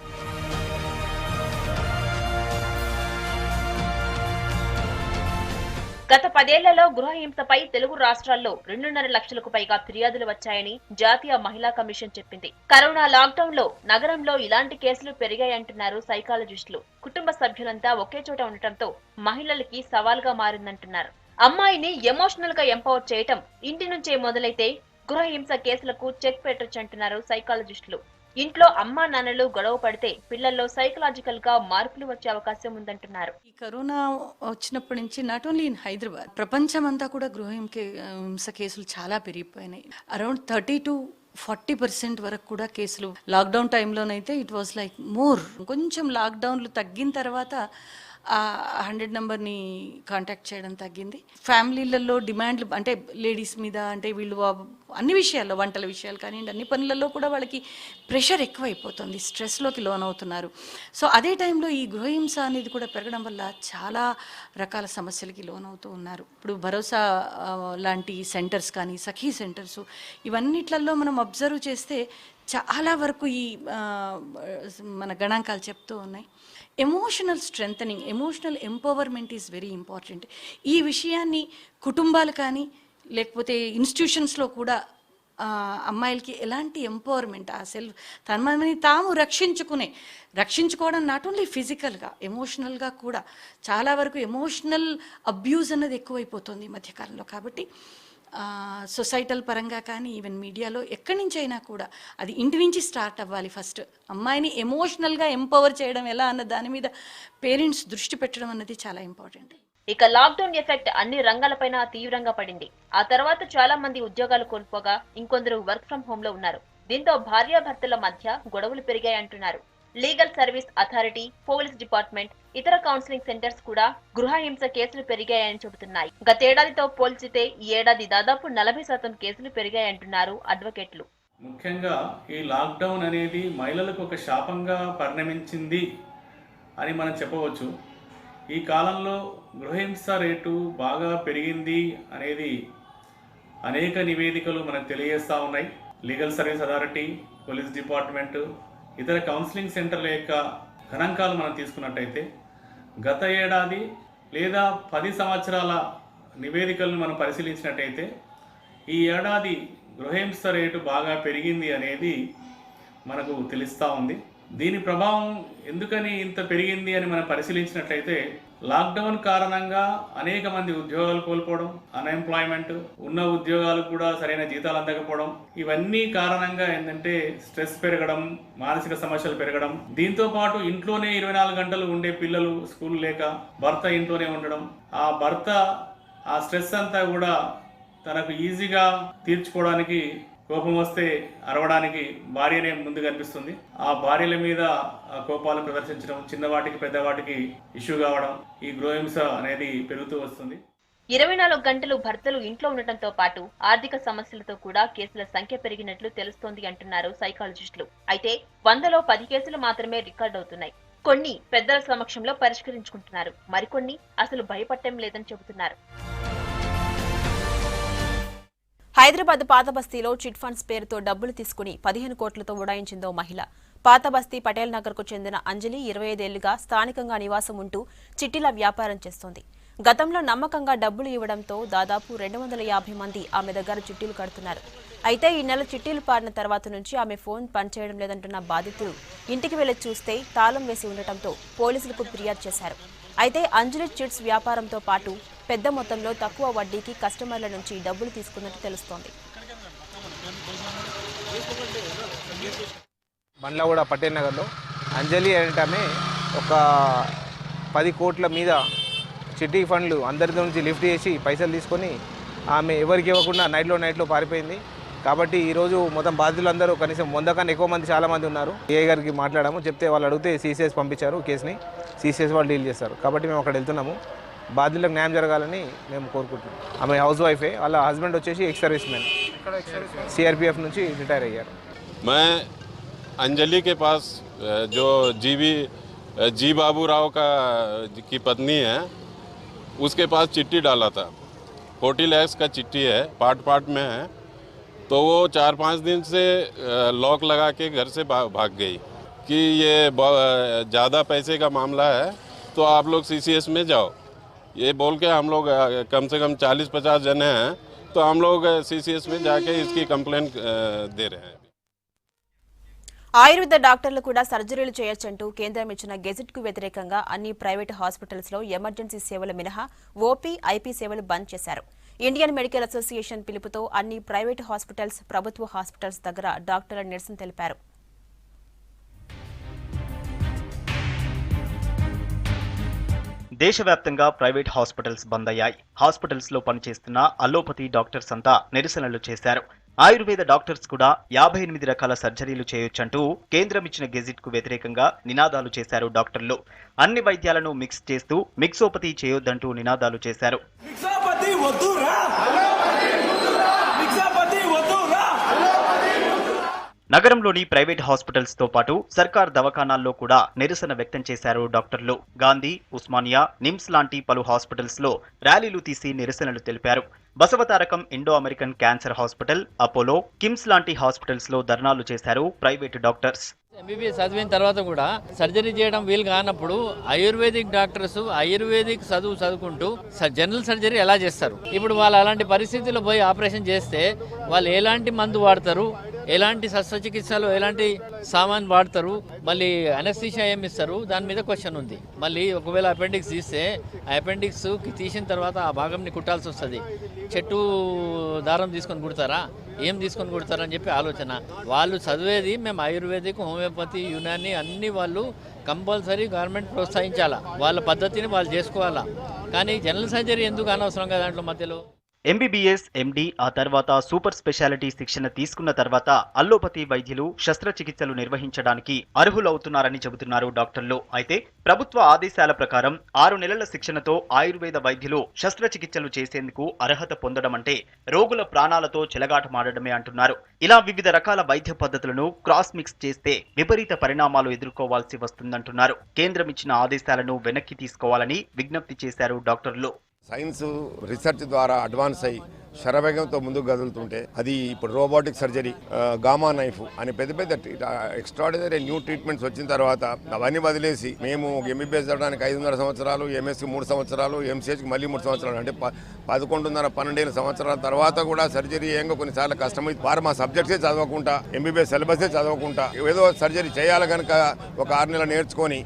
Speaker 1: గత 10 ఏళ్లలో గృహహింసపై తెలుగు రాష్ట్రాల్లో 2.5 లక్షలకు పైగా ఫిర్యాదులు వచ్చాయని జాతీయ మహిళా కమిషన్ చెప్పింది. కరోనా లాక్డౌన్ లో నగరంలో ఇలాంటి కేసులు పెరిగాయంటున్నారు సైకాలజిస్టులు. కుటుంబ సభ్యులంతా ఒకే చోట ఉండటంతో మహిళలకి సవాల్గా మారిందంటున్నారు. అమ్మాయిని ఎమోషనల్ గా ఎంపవర్ చేయటం ఇంటి నుంచే మొదలైతే గృహహింస కేసులకు చెక్ పెట్టొచ్చంటున్నారు సైకాలజిస్టులు. ఇంట్లో అమ్మా నాన్నలు గొడవ పడితే పిల్లల్లో సైకలాజికల్ గా మార్పులు వచ్చే అవకాశం ఉందంటున్నారు.
Speaker 12: ఈ కరోనా వచ్చినప్పటి నుంచి నాట్ ఓన్లీ ఇన్ హైదరాబాద్, ప్రపంచమంతా కూడా గృహహింస కేసులు చాలా పెరిగిపోయినాయి. అరౌండ్ 30-40% వరకు కూడా కేసులు లాక్డౌన్ టైంలోనైతే ఇట్ వాజ్ లైక్ మోర్. కొంచెం లాక్డౌన్లు తగ్గిన తర్వాత ఆ 100 నెంబర్ని కాంటాక్ట్ చేయడం తగ్గింది. ఫ్యామిలీలలో డిమాండ్లు అంటే లేడీస్ మీద, అంటే వీళ్ళు అన్ని విషయాల్లో, వంటల విషయాలు కానివ్వండి, అన్ని పనులలో కూడా వాళ్ళకి ప్రెషర్ ఎక్కువైపోతుంది, స్ట్రెస్లోకి లోనవుతున్నారు. సో అదే టైంలో ఈ గృహహింస అనేది కూడా పెరగడం వల్ల చాలా రకాల సమస్యలకి లోనవుతూ ఉన్నారు. ఇప్పుడు భరోసా లాంటి సెంటర్స్ కానీ, సఖీ సెంటర్స్, ఇవన్నిట్లలో మనం అబ్జర్వ్ చేస్తే చాలా వరకు ఈ మన గణాంకాలు చెప్తూ ఉన్నాయి. Emotional strengthening, emotional empowerment is very important. ఈ విషయాన్ని కుటుంబాలు కానీ లేకపోతే ఇన్స్టిట్యూషన్స్లో కూడా అమ్మాయిలకి ఎలాంటి ఎంపవర్మెంట్, ఆ సెల్ఫ్ తనని తాము రక్షించుకోవడం నాట్ ఓన్లీ ఫిజికల్గా, ఎమోషనల్గా కూడా చాలా వరకు ఎమోషనల్ అబ్యూజ్ అన్నది ఎక్కువైపోతుంది ఈ మధ్యకాలంలో. కాబట్టి సొసైటల్ పరంగా కానీ ఈవెన్ మీడియాలో ఎక్కడి నుంచి అయినా కూడా అది ఇంటి నుంచి స్టార్ట్ అవ్వాలి. ఫస్ట్ అమ్మాయిని ఎమోషనల్గా ఎంపవర్ చేయడం ఎలా అన్న దాని మీద పేరెంట్స్ దృష్టి పెట్టడం అన్నది చాలా ఇంపార్టెంట్.
Speaker 1: ఇక లాక్డౌన్ ఎఫెక్ట్ అన్ని రంగాలపైన తీవ్రంగా పడింది. ఆ తర్వాత చాలా మంది ఉద్యోగాలు కోల్పోగా ఇంకొందరు వర్క్ ఫ్రం హోమ్ లో ఉన్నారు. దీంతో భార్యాభర్తల మధ్య గొడవలు పెరిగాయంటున్నారు. Legal service authority, police department, ఇతర కౌన్సిలింగ్ సెంటర్స్ కూడా గృహహింస కేసులు పెరిగాయని చెబుతున్నాయి. గతేడాదితో పోల్చితే ఈ ఏడాది దాదాపు 40% కేసులు పెరిగాయంటున్నారు అడ్వకేట్లు.
Speaker 13: ముఖ్యంగా ఈ లాక్డౌన్ అనేది మహిళలకు ఒక శాపంగా పరిణమించింది అని మనం చెప్పవచ్చు. ఈ కాలంలో గృహహింస రేటు బాగా పెరిగింది అనేది అనేక నివేదికలు మనకు తెలియజేస్తూ ఉన్నాయి. Legal service authority, police department, ఇతర కౌన్సిలింగ్ సెంటర్ల యొక్క గణాంకాలు మనం తీసుకున్నట్టయితే గత ఏడాది లేదా 10 సంవత్సరాల నివేదికలను మనం పరిశీలించినట్టయితే ఈ ఏడాది గృహహింస రేటు బాగా పెరిగింది అనేది మనకు తెలుస్తూ ఉంది. దీని ప్రభావం ఎందుకని ఇంత పెరిగింది అని మనం పరిశీలించినట్లయితే లాక్డౌన్ కారణంగా అనేక మంది ఉద్యోగాలు కోల్పోవడం, అన్ఎంప్లాయ్మెంట్, ఉన్న ఉద్యోగాలు కూడా సరైన జీతాలు అందకపోవడం, ఇవన్నీ కారణంగా ఏంటంటే స్ట్రెస్ పెరగడం, మానసిక సమస్యలు పెరగడం, దీంతో పాటు ఇంట్లోనే 24 గంటలు ఉండే పిల్లలు, స్కూల్ లేక భర్త ఇంట్లోనే ఉండడం, ఆ భర్త ఆ స్ట్రెస్ అంతా కూడా తనకు ఈజీగా తీర్చుకోవడానికి కోపం వస్తే అరవడానికి భార్యనే ముందు కనిపిస్తుంది. ఆ భార్యల మీద కోపాలు ప్రదర్శించడం, చిన్నవాటికి పెద్దవాటికి ఇష్యూ కావడం, ఈ గృహహింస అనేది పెరుగుతూ వస్తుంది.
Speaker 1: 24 గంటలు భర్తలు ఇంట్లో ఉండటంతో పాటు ఆర్థిక సమస్యలతో కూడా కేసుల సంఖ్య పెరిగినట్లు తెలుస్తోంది అంటున్నారు సైకాలజిస్టులు. అయితే 100లో 10 కేసులు మాత్రమే రికార్డ్ అవుతున్నాయి. కొన్ని పెద్దల సమక్షంలో పరిష్కరించుకుంటున్నారు, మరికొన్ని అసలు భయపడటం లేదని చెబుతున్నారు. హైదరాబాద్ పాత బస్తీలో చిట్ ఫండ్స్ పేరుతో డబ్బులు తీసుకుని 15 కోట్లతో ఉడాయించిందో మహిళ. పాత బస్తీ పటేల్ నగర్ కు చెందిన అంజలి 25 ఏళ్లుగా స్థానికంగా నివాసం ఉంటూ చిట్టీల వ్యాపారం చేస్తోంది. గతంలో నమ్మకంగా డబ్బులు ఇవ్వడంతో దాదాపు 250 మంది ఆమె దగ్గర చిట్టీలు కడుతున్నారు. అయితే ఈ నెల చిట్టీలు పారిన తర్వాత నుంచి ఆమె ఫోన్ పనిచేయడం లేదంటున్న బాధితులు ఇంటికి వెళ్లి చూస్తే తాళం వేసి ఉండటంతో పోలీసులకు ఫిర్యాదు చేశారు. అయితే అంజలి చిట్స్ వ్యాపారంతో పాటు పెద్ద మొత్తంలో తక్కువ వడ్డీకి కస్టమర్ల నుంచి డబ్బులు తీసుకున్నట్టు తెలుస్తోంది.
Speaker 14: బండ్లగూడ పటేల్ నగర్లో అంజలి అనేటమే ఒక 10 కోట్ల మీద చిట్టి ఫండ్లు అందరి నుంచి లిఫ్ట్ చేసి పైసలు తీసుకొని ఆమె ఎవరికి ఇవ్వకుండా నైట్లో పారిపోయింది. కాబట్టి ఈరోజు మొత్తం బాధితులందరూ కనీసం 100 కన్నా ఎక్కువ మంది చాలామంది ఉన్నారు. ఏఐ గారికి మాట్లాడాము, చెప్తే వాళ్ళు అడిగితే సిసిఎస్ పంపించారు. కేసుని సిసిఎస్ వాళ్ళు డీల్ చేస్తారు. కాబట్టి మేము అక్కడ వెళ్తున్నాము. బాధితులకు న్యాయం జరగాలని మేము కోరుకుంటున్నాం. ఆమె హౌస్ వైఫే, వాళ్ళ హస్బెండ్ వచ్చేసి ఎక్స్ సర్వీస్ मैन, सीआरपीएफ నుంచి రిటైర్ అయ్యారు.
Speaker 15: मैं अंजलि के पास जो जी बाबू राव की पत्नी है, उसके पास चिट्ठी डाला था. 40 लाख का चिट्ठी है, पार्ट में है. तो वो 4-5 दिन से लॉक लगा के घर से भाग गई कि ये ज़्यादा पैसे का मामला है तो आप लोग सीसीएस में जाओ, ये बोल के हम लोग कम से कम 40-50 जने हैं. तो हम लोग सीसीएस में जाके इसकी कंप्लेंट दे रहे हैं.
Speaker 1: ఆయుర్వేద డాక్టర్లు కూడా సర్జరీలు చేయొచ్చంటూ కేంద్రం ఇచ్చిన గెజిట్ కు వ్యతిరేకంగా అన్ని ప్రైవేట్ హాస్పిటల్స్ లో ఎమర్జెన్సీ సేవలు మినహా ఓపీ, ఐపీ సేవలు బంద్ చేశారు. ఇండియన్ మెడికల్ అసోసియేషన్ పిలుపుతో అన్ని ప్రైవేట్ హాస్పిటల్స్, ప్రభుత్వ హాస్పిటల్స్ దగ్గర డాక్టర్ల నిరసన తెలిపారు.
Speaker 2: దేశవ్యాప్తంగా ప్రైవేట్ హాస్పిటల్స్ బంద్ అయ్యాయి. హాస్పిటల్స్ లో పనిచేస్తున్న అలోపతి డాక్టర్స్ అంతా నిరసనలు చేశారు. ఆయుర్వేద డాక్టర్స్ కూడా 58 రకాల సర్జరీలు చేయొచ్చంటూ కేంద్రం ఇచ్చిన గెజిట్ కు వ్యతిరేకంగా నినాదాలు చేశారు డాక్టర్లు. అన్ని వైద్యాలను మిక్స్ చేస్తూ మిక్సోపతి చేయొద్దంటూ నినాదాలు చేశారు. నగరంలోని ప్రైవేట్ హాస్పిటల్స్ తో పాటు సర్కార్ దవాఖానాల్లో కూడా నిరసన వ్యక్తం చేశారు డాక్టర్లు. గాంధీ, ఉస్మానియా, నిమ్స్ లాంటి పలు హాస్పిటల్స్ లో ర్యాలీలు తీసి నిరసనలు తెలిపారు. Basavatarakam Indo American cancer hospital, Apollo, KIMS లాంటి హాస్పిటల్స్ లో ధర్నాలు చేశారు ప్రైవేట్ డాక్టర్స్.
Speaker 16: ఎంబీబీఎస్ చదివిన తర్వాత కూడా సర్జరీ చేయడం వీలు కానప్పుడు ఆయుర్వేదిక్ డాక్టర్స్ ఆయుర్వేదిక్ చదువుకుంటూ జనరల్ సర్జరీ ఎలా చేస్తారు? ఇప్పుడు వాళ్ళు అలాంటి పరిస్థితుల్లో పోయి ఆపరేషన్ చేస్తే వాళ్ళు ఎలాంటి మందు వాడతారు, ఎలాంటి శస్త్రచికిత్సలు ఎలాంటి సామాన్ వాడతారు, మళ్ళీ అనస్థీషియా ఏమి ఇస్తారు, దాని మీద క్వశ్చన్ ఉంది. మళ్ళీ ఒకవేళ అపెండిక్స్ తీస్తే ఆ అపెండిక్స్ తీసిన తర్వాత ఆ భాగంని కుట్టాల్సి వస్తుంది. చెట్టు దారం తీసుకొని కుడతారా, ఏం తీసుకొని కుడతారని చెప్పి ఆలోచన. వాళ్ళు చదివేది మేము ఆయుర్వేదిక్, హోమియోపతి, యునాని అన్ని వాళ్ళు కంపల్సరీ గవర్నమెంట్ ప్రోత్సహించాలా, వాళ్ళ పద్ధతిని వాళ్ళు చేసుకోవాలా. కానీ జనరల్ సర్జరీ ఎందుకు అనవసరంగా దాంట్లో మధ్యలో?
Speaker 2: ఎంబీబీఎస్, ఎండీ, ఆ తర్వాత సూపర్ స్పెషాలిటీ శిక్షణ తీసుకున్న తర్వాత అల్లోపతి వైద్యులు శస్త్రచికిత్సలు నిర్వహించడానికి అర్హులవుతున్నారని చెబుతున్నారు డాక్టర్లు. అయితే ప్రభుత్వ ఆదేశాల ప్రకారం 6 నెలల శిక్షణతో ఆయుర్వేద వైద్యులు శస్త్రచికిత్సలు చేసేందుకు అర్హత పొందడం అంటే రోగుల ప్రాణాలతో చెలగాటమాడడమే అంటున్నారు. ఇలా వివిధ రకాల వైద్య పద్ధతులను క్రాస్ మిక్స్ చేస్తే విపరీత పరిణామాలు ఎదుర్కోవాల్సి వస్తుందంటున్నారు. కేంద్రం ఇచ్చిన ఆదేశాలను వెనక్కి తీసుకోవాలని విజ్ఞప్తి చేశారు డాక్టర్లు.
Speaker 17: సైన్స్ రీసెర్చ్ ద్వారా అడ్వాన్స్ అయ్యి శరవేగంతో ముందుకు కదులుతుంటే అది ఇప్పుడు రోబోటిక్ సర్జరీ, గామా నైఫ్ అని పెద్ద పెద్ద ఎక్స్ట్రాడినరీ న్యూ ట్రీట్మెంట్స్ వచ్చిన తర్వాత అవన్నీ వదిలేసి మేము ఎంబీబీఎస్ చదవడానికి 5.5 సంవత్సరాలు, ఎంఎస్కి 3 సంవత్సరాలు, ఎంసీహెచ్కి మళ్ళీ 3 సంవత్సరాలు, అంటే 11.5-12 సంవత్సరాల తర్వాత కూడా సర్జరీ ఏంగో కొన్నిసార్లు కష్టమైంది. వారు మా సబ్జెక్ట్సే చదవకుండా, ఎంబీబీఎస్ సిలబసే చదవకుండా ఏదో సర్జరీ చేయాలి కనుక ఒక 6 నెలలు నేర్చుకొని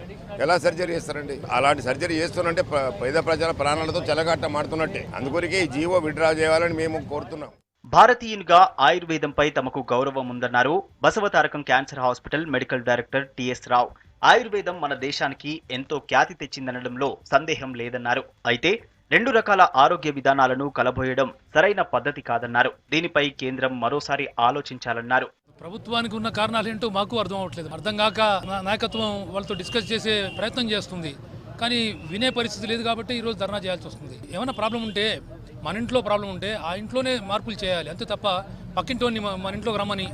Speaker 17: ఎలా సర్జరీ చేస్తారండి? అలాంటి సర్జరీ చేస్తున్నంటే పేద ప్రజల ప్రాణాలతో చెలగాటమాడుతున్నట్టే. అందుకొరికే ఈ జీవో విడ్రా చేయాలని మేము కోరుతున్నాం.
Speaker 2: భారతీయునిగా ఆయుర్వేదంపై తమకు గౌరవం ఉందన్నారు Basavatarakam cancer hospital medical director TS Rao. ఆయుర్వేదం మన దేశానికి ఎంతో ఖ్యాతి తెచ్చిందనడంలో సందేహం లేదన్నారు. అయితే 2 రకాల ఆరోగ్య విధానాలను కలబోయడం సరైన పద్ధతి కాదన్నారు. దీనిపై కేంద్రం మరోసారి ఆలోచించాలన్నారు.
Speaker 18: ప్రభుత్వానికి ఉన్న కారణాలు ఏంటో మాకు అర్థం అవ్వట్లేదు. అర్థం కాక నాయకత్వం వాళ్ళతో డిస్కస్ చేసే ప్రయత్నం చేస్తుంది, కానీ వినే పరిస్థితి లేదు. కాబట్టి ఈరోజు ధర్నా చేయాల్సి వస్తుంది. ఏమైనా ప్రాబ్లం ఉంటే, మన ఇంట్లో ప్రాబ్లం ఉంటే ఆ ఇంట్లోనే మార్పులు చేయాలి, అంతే తప్ప పక్కింటోని మన ఇంట్లోకి రమ్మని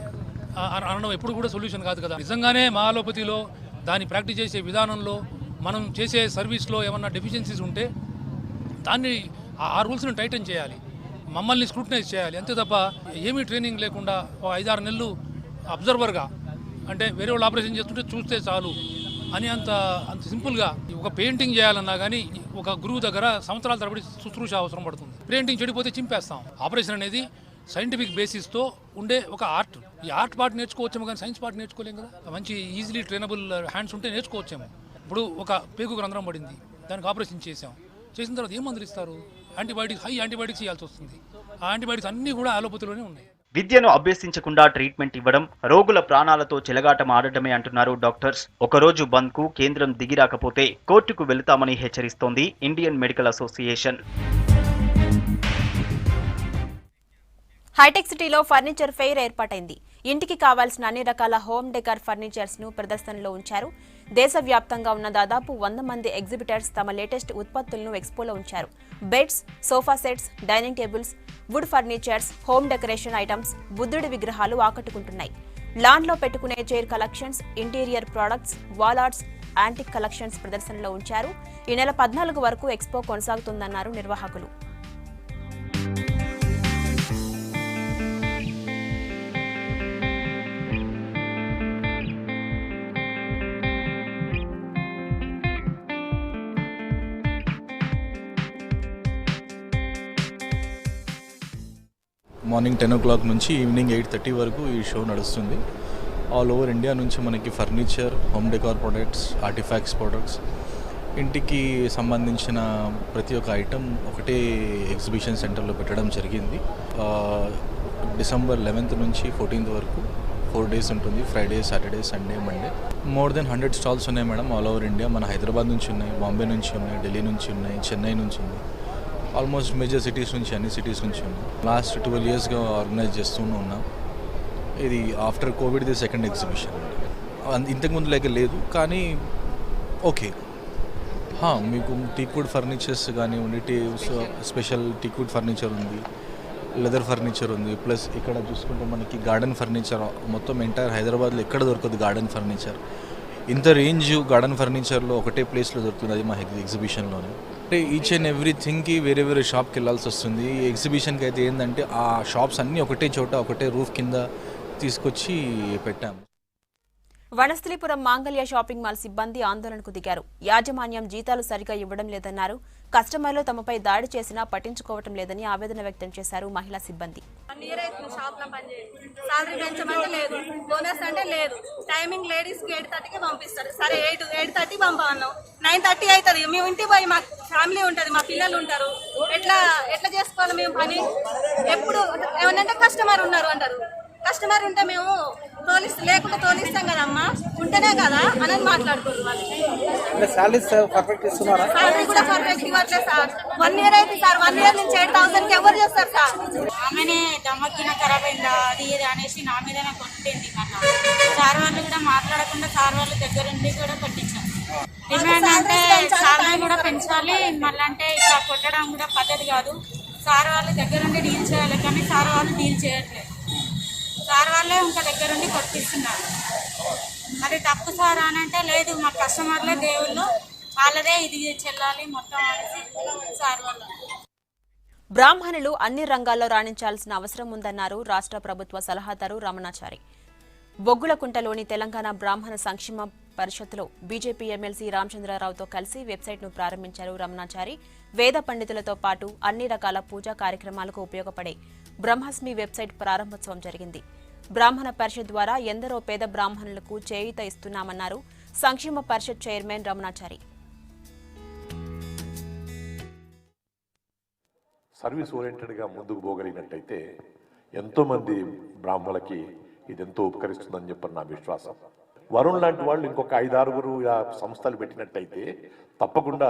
Speaker 18: అనడం ఎప్పుడు కూడా సొల్యూషన్ కాదు కదా. నిజంగానే మా అలోపతిలో దాన్ని ప్రాక్టీస్ చేసే విధానంలో, మనం చేసే సర్వీస్లో ఏమన్నా డెఫిషియన్సీస్ ఉంటే దాన్ని ఆ రూల్స్ని టైటన్ చేయాలి, మమ్మల్ని స్క్రూటనైజ్ చేయాలి, అంతే తప్ప ఏమీ ట్రైనింగ్ లేకుండా 5-6 నెలలు అబ్జర్వర్గా, అంటే వేరే వాళ్ళు ఆపరేషన్ చేస్తుంటే చూస్తే చాలు అని అంత సింపుల్గా ఒక పెయింటింగ్ చేయాలన్నా కానీ ఒక గురువు దగ్గర సంవత్సరాల తరబడి శుశ్రూష అవసరం పడుతుంది. పెయింటింగ్ చెడిపోతే చింపేస్తాం. ఆపరేషన్ అనేది సైంటిఫిక్ బేసిస్తో ఉండే ఒక ఆర్ట్. ఈ ఆర్ట్ పార్ట్ నేర్చుకోవచ్చేమో కానీ సైన్స్ పార్ట్ నేర్చుకోలేం కదా. మంచి ఈజీలీ ట్రైనబుల్ హ్యాండ్స్ ఉంటే నేర్చుకోవచ్చేమో. ఇప్పుడు ఒక పేగుకు రంధ్రం పడింది, దానికి ఆపరేషన్ చేసాం. చేసిన తర్వాత ఏం మందులు ఇస్తారు? యాంటీబయాటిక్స్, హై యాంటీబయాటిక్స్ ఇవ్వాల్సి వస్తుంది. ఆ యాంటీబయాటిక్స్ అన్నీ కూడా అలోపతిలోనే ఉన్నాయి.
Speaker 2: విద్యను అభ్యసించకుండా ట్రీట్మెంట్ ఇవ్వడం రోగుల ప్రాణాలతో చెలగాటం ఆడటమే అంటున్నారు డాక్టర్స్. ఒకరోజు బంద్ కు కేంద్రం దిగిరాకపోతే కోర్టుకు వెళతామని హెచ్చరిస్తోంది ఇండియన్ మెడికల్ అసోసియేషన్.
Speaker 1: హైటెక్ సిటీలో ఫర్నిచర్ ఫెయిర్ ఏర్పాటైంది. ఇంటికి కావాల్సిన అన్ని రకాల హోమ్ డెకర్ ఫర్నిచర్స్ ను ప్రదర్శనలో ఉంచారు. దేశవ్యాప్తంగా ఉన్న దాదాపు 100 మంది ఎగ్జిబిటర్స్ తమ లేటెస్ట్ ఉత్పత్తులను ఎక్స్పోలో ఉంచారు. Beds, sofa sets, dining tables, wood furnitures, home decoration items, బుద్ధుడి విగ్రహాలు ఆకట్టుకుంటున్నాయి. లాన్ లో పెట్టుకునే chair collections, interior products, wall arts, antique collections ప్రదర్శనలో ఉంచారు. ఈ నెల 14 వరకు ఎక్స్పో కొనసాగుతుందన్నారు నిర్వాహకులు.
Speaker 19: మార్నింగ్ 10 o'clock నుంచి ఈవినింగ్ 8:30 వరకు ఈ షో నడుస్తుంది. ఆల్ ఓవర్ ఇండియా నుంచి మనకి furniture, home decor products, artefacts products, ఇంటికి సంబంధించిన ప్రతి ఒక్క ఐటమ్ ఒకటే ఎగ్జిబిషన్ సెంటర్లో పెట్టడం జరిగింది. December 11th నుంచి 14th వరకు 4 days ఉంటుంది. Friday, Saturday, Sunday, Monday. More than 100 stalls ఉన్నాయి మేడం ఆల్ ఓవర్ ఇండియా. మన హైదరాబాద్ నుంచి ఉన్నాయి, బాంబే నుంచి ఉన్నాయి, ఢిల్లీ నుంచి ఉన్నాయి, చెన్నై నుంచి ఉన్నాయి. ఆల్మోస్ట్ మేజర్ సిటీస్ నుంచి, అన్ని సిటీస్ నుంచి ఉన్నాయి. లాస్ట్ 12 yearsగా ఆర్గనైజ్ చేస్తూనే ఉన్నాం. ఇది after Covid the second exhibition. ఇంతకుముందు లేక లేదు, కానీ ఓకే. మీకు టీక్వుడ్ ఫర్నిచర్స్ కానివ్వండి, స్పెషల్ టీక్వుడ్ ఫర్నిచర్ ఉంది. లెదర్ ఫర్నిచర్ ఉంది, ప్లస్ ఇక్కడ చూసుకుంటే మనకి గార్డెన్ ఫర్నిచర్ మొత్తం ఎంటైర్ హైదరాబాద్లో ఎక్కడ దొరకదు గార్డెన్ ఫర్నిచర్. ఇంత రేంజ్ గార్డెన్ ఫర్నిచర్లో ఒకటే ప్లేస్లో దొరుకుతుంది, అది మా ఎగ్జిబిషన్లోనే. అంటే ఈచ్ అండ్ ఎవ్రీథింగ్కి వేరే వేరే షాప్కి వెళ్ళాల్సి వస్తుంది. ఈ ఎగ్జిబిషన్కి అయితే ఏంటంటే ఆ షాప్స్ అన్నీ ఒకటే చోట ఒకటే రూఫ్ కింద తీసుకొచ్చి పెట్టాము.
Speaker 1: వనస్థలిపురం మాంగళ్య షాపింగ్ మాల్ సిబ్బంది ఆందోళనకు దిగారు. యాజమాన్యం జీతాలు సరిగా ఇవ్వడం లేదన్నారు. కస్టమర్లు తమపై దాడి చేసినా పట్టించుకోవటం లేదని ఆవేదన వ్యక్తం చేశారు మహిళా సిబ్బంది.
Speaker 20: సాలరీ పెంచమంటే లేదు, బోనస్ అంటే లేదు. టైమింగ్ లేడీస్ కి 8:30కి పంపిస్తారు. సరే 8:30 పంపాను, 9:30 అవుతుంది. మేము ఇంటికి పోయి మా ఫ్యామిలీ ఉంటుంది, మా పిల్లలు ఉంటారు. ఎట్లా చేసుకోవాలి మేము పని? ఎప్పుడు ఏమనంటే కస్టమర్ ఉన్నారు అంటారు. కస్టమర్ ఉంటే మేము లేకుండా తోలిస్తాం కదమ్మా, ఉంటేనే కదా అని మాట్లాడుకుంటున్నారు.
Speaker 6: సాలరీ
Speaker 20: కూడా పర్ఫెక్ట్ ఇవ్వట్లేదు సార్. 1 year అయితే సార్, 1 year నుంచి 8,000కి ఎవరు చేస్తారు సార్?
Speaker 21: ఆమెనే దమ్మకిన ఖరాబ్ అయిందా అది ఇది అనేసి నా మీదనే కొట్టింది. సార్ వాళ్ళు కూడా మాట్లాడకుండా సార్ వాళ్ళ దగ్గరుండి కూడా కొట్టించారు. డిమాండ్ అంటే సాలరీ కూడా పెంచాలి, మళ్ళీ అంటే ఇట్లా కొట్టడం కూడా పద్ధతి కాదు. సార్ వాళ్ళ దగ్గరుండి డీల్ చేయాలి, కానీ సార్ వాళ్ళు డీల్ చేయట్లేదు. సార్ వాళ్ళే ఇంకా దగ్గరుండి కొట్టిస్తున్నారు. మరి తప్పు సార్ అని అంటే లేదు, మా కస్టమర్లే దేవుళ్ళు, వాళ్ళదే ఇది చెల్లాలి మొత్తం అనేసి సార్ వాళ్ళు.
Speaker 1: బ్రాహ్మణులు అన్ని రంగాల్లో రాణించాల్సిన అవసరం ఉందన్నారు రాష్ట్ర ప్రభుత్వ సలహాదారు రమణాచారి. బొగ్గులకుంటలోని తెలంగాణ బ్రాహ్మణ సంక్షేమ పరిషత్లో బీజేపీ ఎమ్మెల్సీ రామచంద్రరావుతో కలిసి వెబ్సైట్ను ప్రారంభించారు రమణాచారి. వేద పండితులతో పాటు అన్ని రకాల పూజా కార్యక్రమాలకు ఉపయోగపడే బ్రహ్మాస్మి వెబ్సైట్ ప్రారంభోత్సవం జరిగింది. బ్రాహ్మణ పరిషత్ ద్వారా ఎందరో పేద బ్రాహ్మణులకు చేయూత ఇస్తున్నామన్నారు సంక్షేమ పరిషత్ చైర్మన్ రమణాచారి.
Speaker 22: సర్వీస్ ఓరియంటెడ్గా ముందుకు పోగలిగినట్టయితే ఎంతోమంది బ్రాహ్మణులకి ఇది ఎంతో ఉపకరిస్తుందని చెప్పని నా విశ్వాసం. వరుణ్ లాంటి వాళ్ళు ఇంకొక 5-6 సంస్థలు పెట్టినట్టయితే తప్పకుండా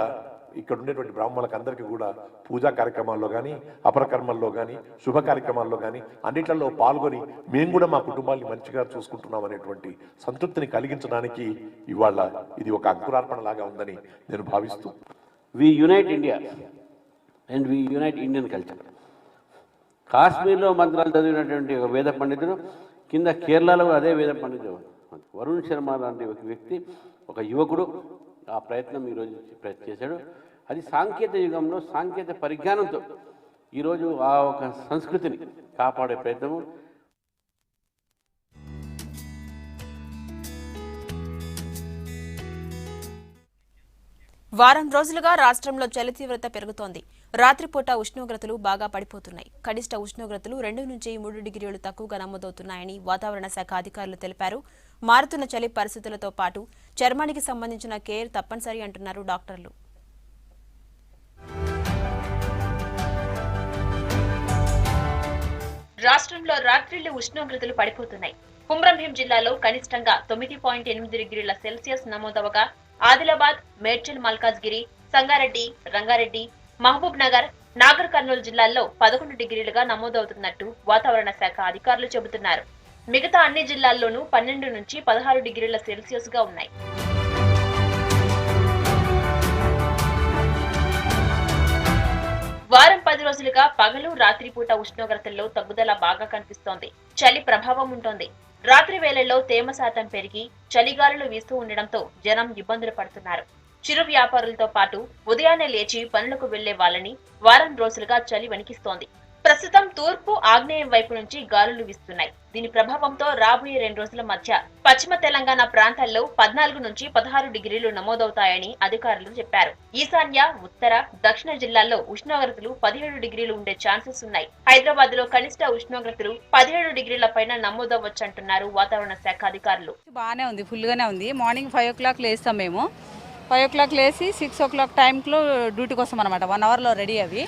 Speaker 22: ఇక్కడ ఉండేటువంటి బ్రాహ్మణులకు అందరికీ కూడా పూజా కార్యక్రమాల్లో కానీ, అపరకర్మల్లో కానీ, శుభ కార్యక్రమాల్లో కానీ అన్నిట్లలో పాల్గొని మేము కూడా మా కుటుంబాన్ని మంచిగా చూసుకుంటున్నాం అనేటువంటి సంతృప్తిని కలిగించడానికి ఇవాళ ఇది ఒక అంకురార్పణ లాగా ఉందని నేను భావిస్తూ,
Speaker 23: we unite India and we unite Indian culture. కాశ్మీర్లో మంత్రాలు చదివినటువంటి ఒక వేద పండితుడు, కింద కేరళలో అదే వేద పండితుడు వరుణ్ శర్మ లాంటి ఒక వ్యక్తి, ఒక యువకుడు ఆ ప్రయత్నం ఈరోజు చేశాడు. అది సాంకేతిక యుగంలో సాంకేతిక పరిజ్ఞానంతో ఈరోజు ఆ ఒక సంస్కృతిని కాపాడే ప్రయత్నము.
Speaker 1: వారం రోజులుగా రాష్ట్రంలో చలి తీవ్రత పెరుగుతోంది. రాత్రిపూట ఉష్ణోగ్రతలు బాగా పడిపోతున్నాయి. కనిష్ట ఉష్ణోగ్రతలు 2 నుంచి 3 డిగ్రీలు తక్కువగా నమోదవుతున్నాయని వాతావరణ శాఖ అధికారులు తెలిపారు. మారుతున్న చలి పరిస్థితులతో పాటు చర్మానికి సంబంధించిన కేర్ తప్పనిసరి అంటున్నారు డాక్టర్లు. రాష్ట్రంలో రాత్రిళ్లు ఉష్ణోగ్రతలు పడిపోతున్నాయి. కుమ్రంభీం జిల్లాలో కనిష్టంగా 9.8 డిగ్రీల సెల్సియస్ నమోదవగా ఆదిలాబాద్, మేడ్చల్, మల్కాజ్గిరి, సంగారెడ్డి, రంగారెడ్డి, మహబూబ్ నగర్, నాగర్ కర్నూలు జిల్లాల్లో 11 డిగ్రీలుగా నమోదవుతున్నట్టు వాతావరణ శాఖ అధికారులు చెబుతున్నారు. మిగతా అన్ని జిల్లాల్లోనూ 12 నుంచి 16 డిగ్రీల సెల్సియస్ గా ఉన్నాయి. వారం 10 రోజులుగా పగలు, రాత్రిపూట ఉష్ణోగ్రతల్లో తగ్గుదల బాగా కనిపిస్తోంది. చలి ప్రభావం ఉంటోంది. రాత్రి వేళల్లో తేమ శాతం పెరిగి చలిగాలులు వీస్తూ ఉండడంతో జనం ఇబ్బందులు పడుతున్నారు. చిరు వ్యాపారులతో పాటు ఉదయాన్నే లేచి పనులకు వెళ్లే వాళ్ళని వారం రోజులుగా చలి వణికిస్తోంది. ప్రస్తుతం తూర్పు, ఆగ్నేయం వైపు నుంచి గాలులు వీస్తున్నాయి. దీని ప్రభావంతో రాబోయే 2 రోజుల మధ్య పశ్చిమ తెలంగాణ ప్రాంతాల్లో 14 నుంచి 16 డిగ్రీలు నమోదవుతాయని అధికారులు చెప్పారు. ఈశాన్య, ఉత్తర, దక్షిణ జిల్లాల్లో ఉష్ణోగ్రతలు 17 డిగ్రీలు ఉండే ఛాన్సెస్ ఉన్నాయి. హైదరాబాద్ లో కనిష్ట ఉష్ణోగ్రతలు 17 డిగ్రీల పైన నమోదవ్వచ్చంటున్నారు వాతావరణ శాఖ అధికారులు.
Speaker 24: బాగానే ఉంది, ఫుల్ గానే ఉంది. మార్నింగ్ 5 o'clock లేస్తాం మేము. 5 o'clock లేసి 6 o'clock టైంలో డ్యూటీకి వస్తాం అనమాట. 1 hourలో రెడీ. అవి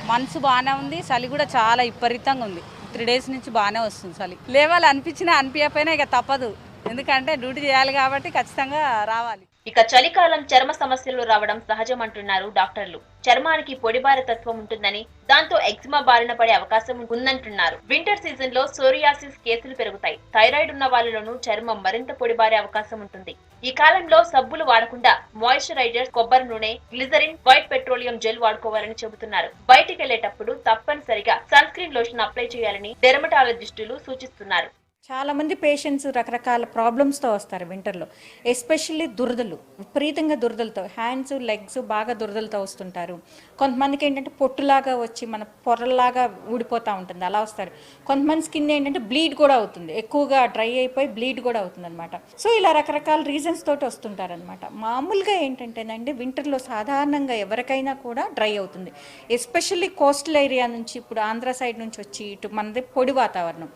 Speaker 24: మనసు బాగానే ఉంది. చలి కూడా చాలా విపరీతంగా ఉంది. 3 days నుంచి బాగానే వస్తుంది చలి. లేవాలి అనిపించినా అనిపించకపోయినా ఇక తప్పదు, ఎందుకంటే డ్యూటీ చేయాలి కాబట్టి ఖచ్చితంగా రావాలి.
Speaker 1: ఇక చలికాలం చర్మ సమస్యలు రావడం సహజం అంటున్నారు డాక్టర్లు. చర్మానికి పొడిబార తత్వం ఉంటుందని, దాంతో ఎగ్జిమా బారిన పడే అవకాశం ఉందంటున్నారు. వింటర్ సీజన్ లో సోరియాసిస్ కేసులు పెరుగుతాయి. థైరాయిడ్ ఉన్న వాళ్ళలోనూ చర్మం మరింత పొడిబారే అవకాశం ఉంటుంది. ఈ కాలంలో సబ్బులు వాడకుండా మాయిశ్చరైజర్స్, కొబ్బరి నూనె, గ్లిజరిన్, వైట్ పెట్రోలియం జెల్ వాడుకోవాలని చెబుతున్నారు. బయటికి వెళ్లేటప్పుడు తప్పనిసరిగా సన్ స్క్రీన్ లోషన్ అప్లై చేయాలని డెర్మటాలజిస్టులు సూచిస్తున్నారు.
Speaker 3: చాలా మంది పేషెంట్స్ రకరకాల ప్రాబ్లమ్స్తో వస్తారు వింటర్లో. ఎస్పెషల్లీ దురదలు, విపరీతంగా దురదలతో, హ్యాండ్స్ లెగ్స్ బాగా దురదలతో వస్తుంటారు. కొంతమందికి ఏంటంటే పొట్టులాగా వచ్చి మన పొరల్లాగా ఊడిపోతూ ఉంటుంది, అలా వస్తారు. కొంతమంది స్కిన్ ఏంటంటే బ్లీడ్ కూడా అవుతుంది, ఎక్కువగా డ్రై అయిపోయి బ్లీడ్ కూడా అవుతుంది అనమాట. సో ఇలా రకరకాల రీజన్స్ తోటి వస్తుంటారనమాట. మామూలుగా ఏంటంటేనండి వింటర్లో సాధారణంగా ఎవరికైనా కూడా డ్రై అవుతుంది. ఎస్పెషల్లీ కోస్టల్ ఏరియా నుంచి, ఇప్పుడు ఆంధ్ర సైడ్ నుంచి వచ్చి ఇటు మనది పొడి వాతావరణం,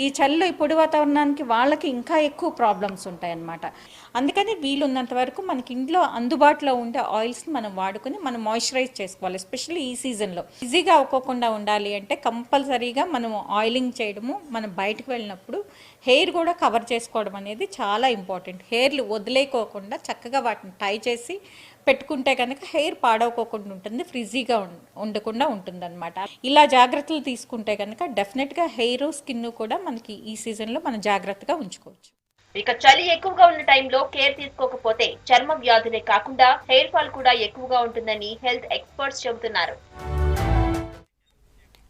Speaker 3: ఈ చలిలో ఈ పొడి వాతావరణానికి వాళ్ళకి ఇంకా ఎక్కువ ప్రాబ్లమ్స్ ఉంటాయన్నమాట. అందుకని వీలున్నంత వరకు మనకి ఇంట్లో అందుబాటులో ఉండే ఆయిల్స్ని మనం వాడుకొని మనం మాయిశ్చరైజ్ చేసుకోవాలి. ఎస్పెషల్లీ ఈ సీజన్లో ఈజీగా అవ్వకుండా ఉండాలి అంటే కంపల్సరీగా మనం ఆయిలింగ్ చేయడము, మనం బయటకు వెళ్ళినప్పుడు హెయిర్ కూడా కవర్ చేసుకోవడం అనేది చాలా ఇంపార్టెంట్. హెయిర్లు వదిలేకోకుండా చక్కగా వాటిని టై చేసి పెట్టుకుంటే కనుక హెయిర్ పాడవకోకుండా ఉంటుంది, ఫ్రిజీగా ఉండకుండా ఉంటుంది అనమాట. ఇలా జాగ్రత్తలు తీసుకుంటే కనుక డెఫినెట్గా హెయిర్, స్కిన్ కూడా మనకి ఈ సీజన్లో మనం జాగ్రత్తగా ఉంచుకోవచ్చు.
Speaker 1: ఇక చలి ఎక్కువగా ఉన్న టైంలో కేర్ తీసుకోకపోతే చర్మ వ్యాధులే కాకుండా హెయిర్ ఫాల్ కూడా ఎక్కువగా ఉంటుందని హెల్త్ ఎక్స్పర్ట్స్ చెబుతున్నారు.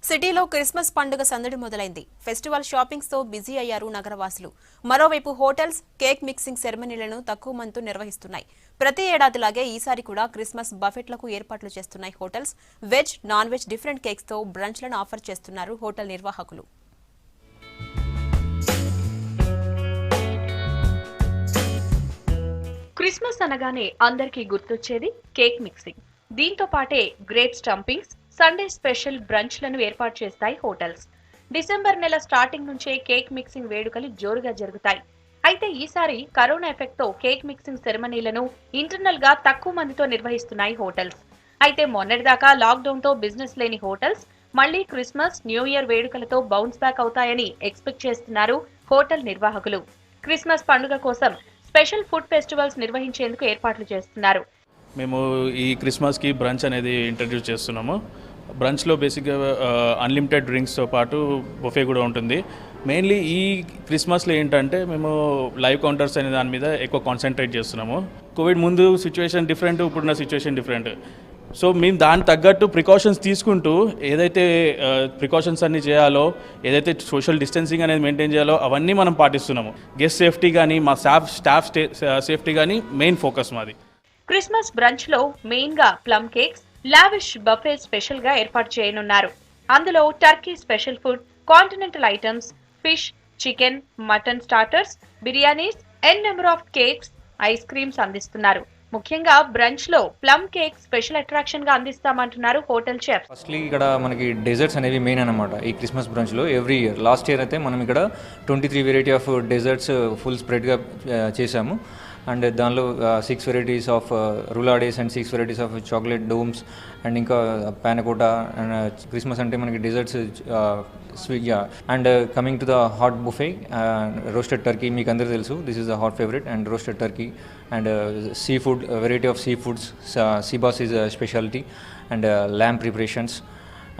Speaker 1: సిటీలో క్రిస్మస్ పండుగ సందడి మొదలైంది. ఫెస్టివల్ షాపింగ్స్ తో బిజీ అయ్యారు నగరవాసులు. మరోవైపు హోటల్స్ కేక్ మిక్సింగ్ సెరమనీలను తక్కువ మందితో నిర్వహిస్తున్నాయి. ప్రతి ఏడాదిలాగే ఈసారి కూడా క్రిస్మస్ బఫెట్లకు ఏర్పాట్లు చేస్తున్నాయి hotels. Veg, non veg different cakes తో బ్రంచ్లను ఆఫర్ చేస్తున్నారు హోటల్ నిర్వాహకులు. క్రిస్మస్ అనగానే అందరికీ గుర్తొచ్చేది కేక్ మిక్సింగ్. దీంతో పాటే గ్రేప్ స్టంపింగ్స్, సండే స్పెషల్ బ్రంచ్లను ఏర్పాటు చేస్తాయి హోటల్స్. డిసెంబర్ నెల స్టార్టింగ్ నుంచే కేక్ మిక్సింగ్ వేడుకలు జోరుగా జరుగుతాయి. అయితే ఈసారి కరోనా ఎఫెక్ట్ తో కేక్ మిక్సింగ్ సెరమనీలను ఇంటర్నల్ గా తక్కువ మందితో నిర్వహిస్తున్నాయి హోటల్స్. అయితే మొన్నటిదాకా లాక్డౌన్ తో బిజినెస్ లేని హోటల్స్ మళ్లీ క్రిస్మస్, న్యూ ఇయర్ వేడుకలతో బౌన్స్ బ్యాక్ అవుతాయని ఎక్స్పెక్ట్ చేస్తున్నారు హోటల్ నిర్వాహకులు. క్రిస్మస్ పండుగ కోసం స్పెషల్ ఫుడ్ ఫెస్టివల్స్ నిర్వహించేందుకు ఏర్పాట్లు చేస్తున్నారు.
Speaker 4: మేము ఈ క్రిస్మస్కి బ్రంచ్ అనేది ఇంట్రడ్యూస్ చేస్తున్నాము. బ్రంచ్లో బేసిక్గా అన్లిమిటెడ్ డ్రింక్స్తో పాటు బుఫే కూడా ఉంటుంది. మెయిన్లీ ఈ క్రిస్మస్లో ఏంటంటే మేము లైవ్ కౌంటర్స్ అనే దాని మీద ఎక్కువ కాన్సన్ట్రేట్ చేస్తున్నాము. కోవిడ్ ముందు సిచ్యువేషన్ డిఫరెంట్, ఇప్పుడున్న సిచ్యువేషన్ డిఫరెంట్. సో మేము దానికి తగ్గట్టు ప్రికాషన్స్ తీసుకుంటూ ఏదైతే ప్రికాషన్స్ అన్ని చేయాలో, ఏదైతే సోషల్ డిస్టెన్సింగ్ అనేది మెయింటైన్ చేయాలో అవన్నీ మనం పాటిస్తున్నాము. గెస్ట్ సేఫ్టీ కానీ మా స్టాఫ్ సేఫ్టీ కానీ మెయిన్ ఫోకస్ మాది.
Speaker 1: క్రిస్మస్ బ్రంచ్ లో మెయిన్ గా plum cakes, lavish buffet special గా ఏర్పాటు చేయనున్నారు. అందులో turkey special food, continental items, fish, chicken, mutton starters, biryanis, n number of cakes, ice creams అందిస్తున్నారు. ముఖ్యంగా బ్రంచ్ లో ప్లమ్ కేక్ స్పెషల్ అట్రాక్షన్ గా అందిస్తామంటున్నారు హోటల్ చెఫ్.
Speaker 5: ఫస్ట్లీ ఇక్కడ మనకి డెజర్ట్స్ అనేవి మెయిన్ అనమాట ఈ క్రిస్మస్ బ్రంచ్ లో. ఎవ్రీ ఇయర్, లాస్ట్ ఇయర్ అయితే మనం ఇక్కడ 23 వెరైటీ ఆఫ్ డెజర్ట్స్ ఫుల్ స్ప్రెడ్గా చేసాము. అండ్ దానిలో 6 varieties of roulades and 6 varieties of chocolate domes and ఇంకా పానకోటా. అండ్ క్రిస్మస్ అంటే మనకి desserts sweet. And coming to the hot buffet, roasted turkey మీకు అందరూ తెలుసు, this is the hot favourite. And roasted turkey and seafood, variety of seafoods, sea bass is speciality. And lamb preparations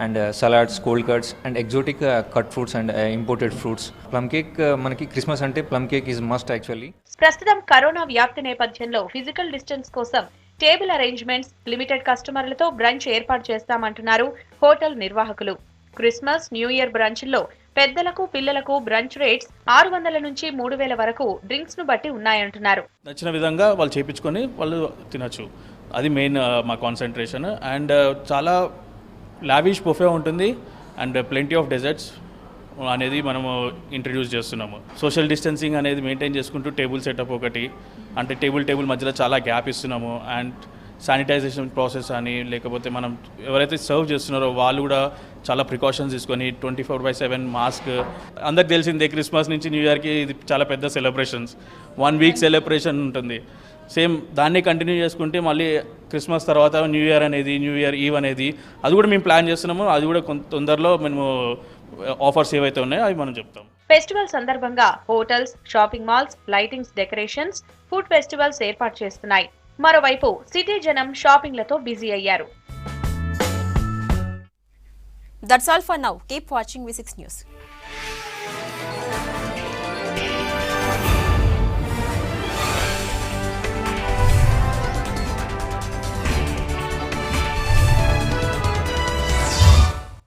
Speaker 5: and salads, cold cuts and exotic cut fruits and imported fruits. Plum cake మనకి Christmas అంటే plum cake is must actually.
Speaker 1: ప్రస్తుతం corona వ్యాప్తి నేపథ్యంలో physical distance కోసం table arrangements, limited కస్టమర్లతో branch ఏర్పాటు చేస్తామంటున్నారు hotel నిర్వాహకులు. Christmas, new year బ్రంచ్ల్లో పెద్దలకు, పిల్లలకు బ్రంచ్ రేట్స్ 600 నుంచి 3000 వరకు డ్రింక్స్ ను బట్టి ఉన్నాయంటున్నారు.
Speaker 4: నచ్చిన విధంగా వాళ్ళు చేయించుకొని వాళ్ళు తినచ్చు. అది మెయిన్ మా కాన్సన్ట్రేషన్. అండ్ చాలా లావిష్ బుఫే ఉంటుంది అండ్ ప్లెంటీ ఆఫ్ డెజర్ట్స్ అనేది మనము ఇంట్రడ్యూస్ చేస్తున్నాము. సోషల్ డిస్టెన్సింగ్ అనేది మెయింటైన్ చేసుకుంటూ టేబుల్ సెటప్ ఒకటి, అంటే టేబుల్ మధ్యలో చాలా గ్యాప్ ఇస్తున్నాము. అండ్ శానిటైజేషన్ ప్రాసెస్ అని, లేకపోతే మనం ఎవరైతే సర్వ్ చేస్తున్నారో వాళ్ళు కూడా చాలా ప్రికాషన్స్ తీసుకొని 24/7 మాస్క్. అందరికి తెలిసిందే క్రిస్మస్ నుంచి న్యూ ఇయర్కి ఇది చాలా పెద్ద సెలబ్రేషన్స్, 1 వీక్ సెలబ్రేషన్ ఉంటుంది. సేమ్ దాన్ని కంటిన్యూ చేసుకుంటే మళ్ళీ క్రిస్మస్ తర్వాత న్యూ ఇయర్ ఈవ్ అనేది అది కూడా మేము ప్లాన్ చేస్తున్నాము. అది కూడా కొంత తొందరలో మేము ఆఫర్స్ ఏవైతే ఉన్నాయో అవి మనం చెప్తాం.
Speaker 1: ఫెస్టివల్ సందర్భంగా hotels, shopping malls, lightings, decorations, food festivals ఏర్పాటు చేస్తున్నాయి. మరోవైపు సిటీ జనం షాపింగ్లతో బిజీ అయ్యారు. That's all for now. Keep watching V6 News.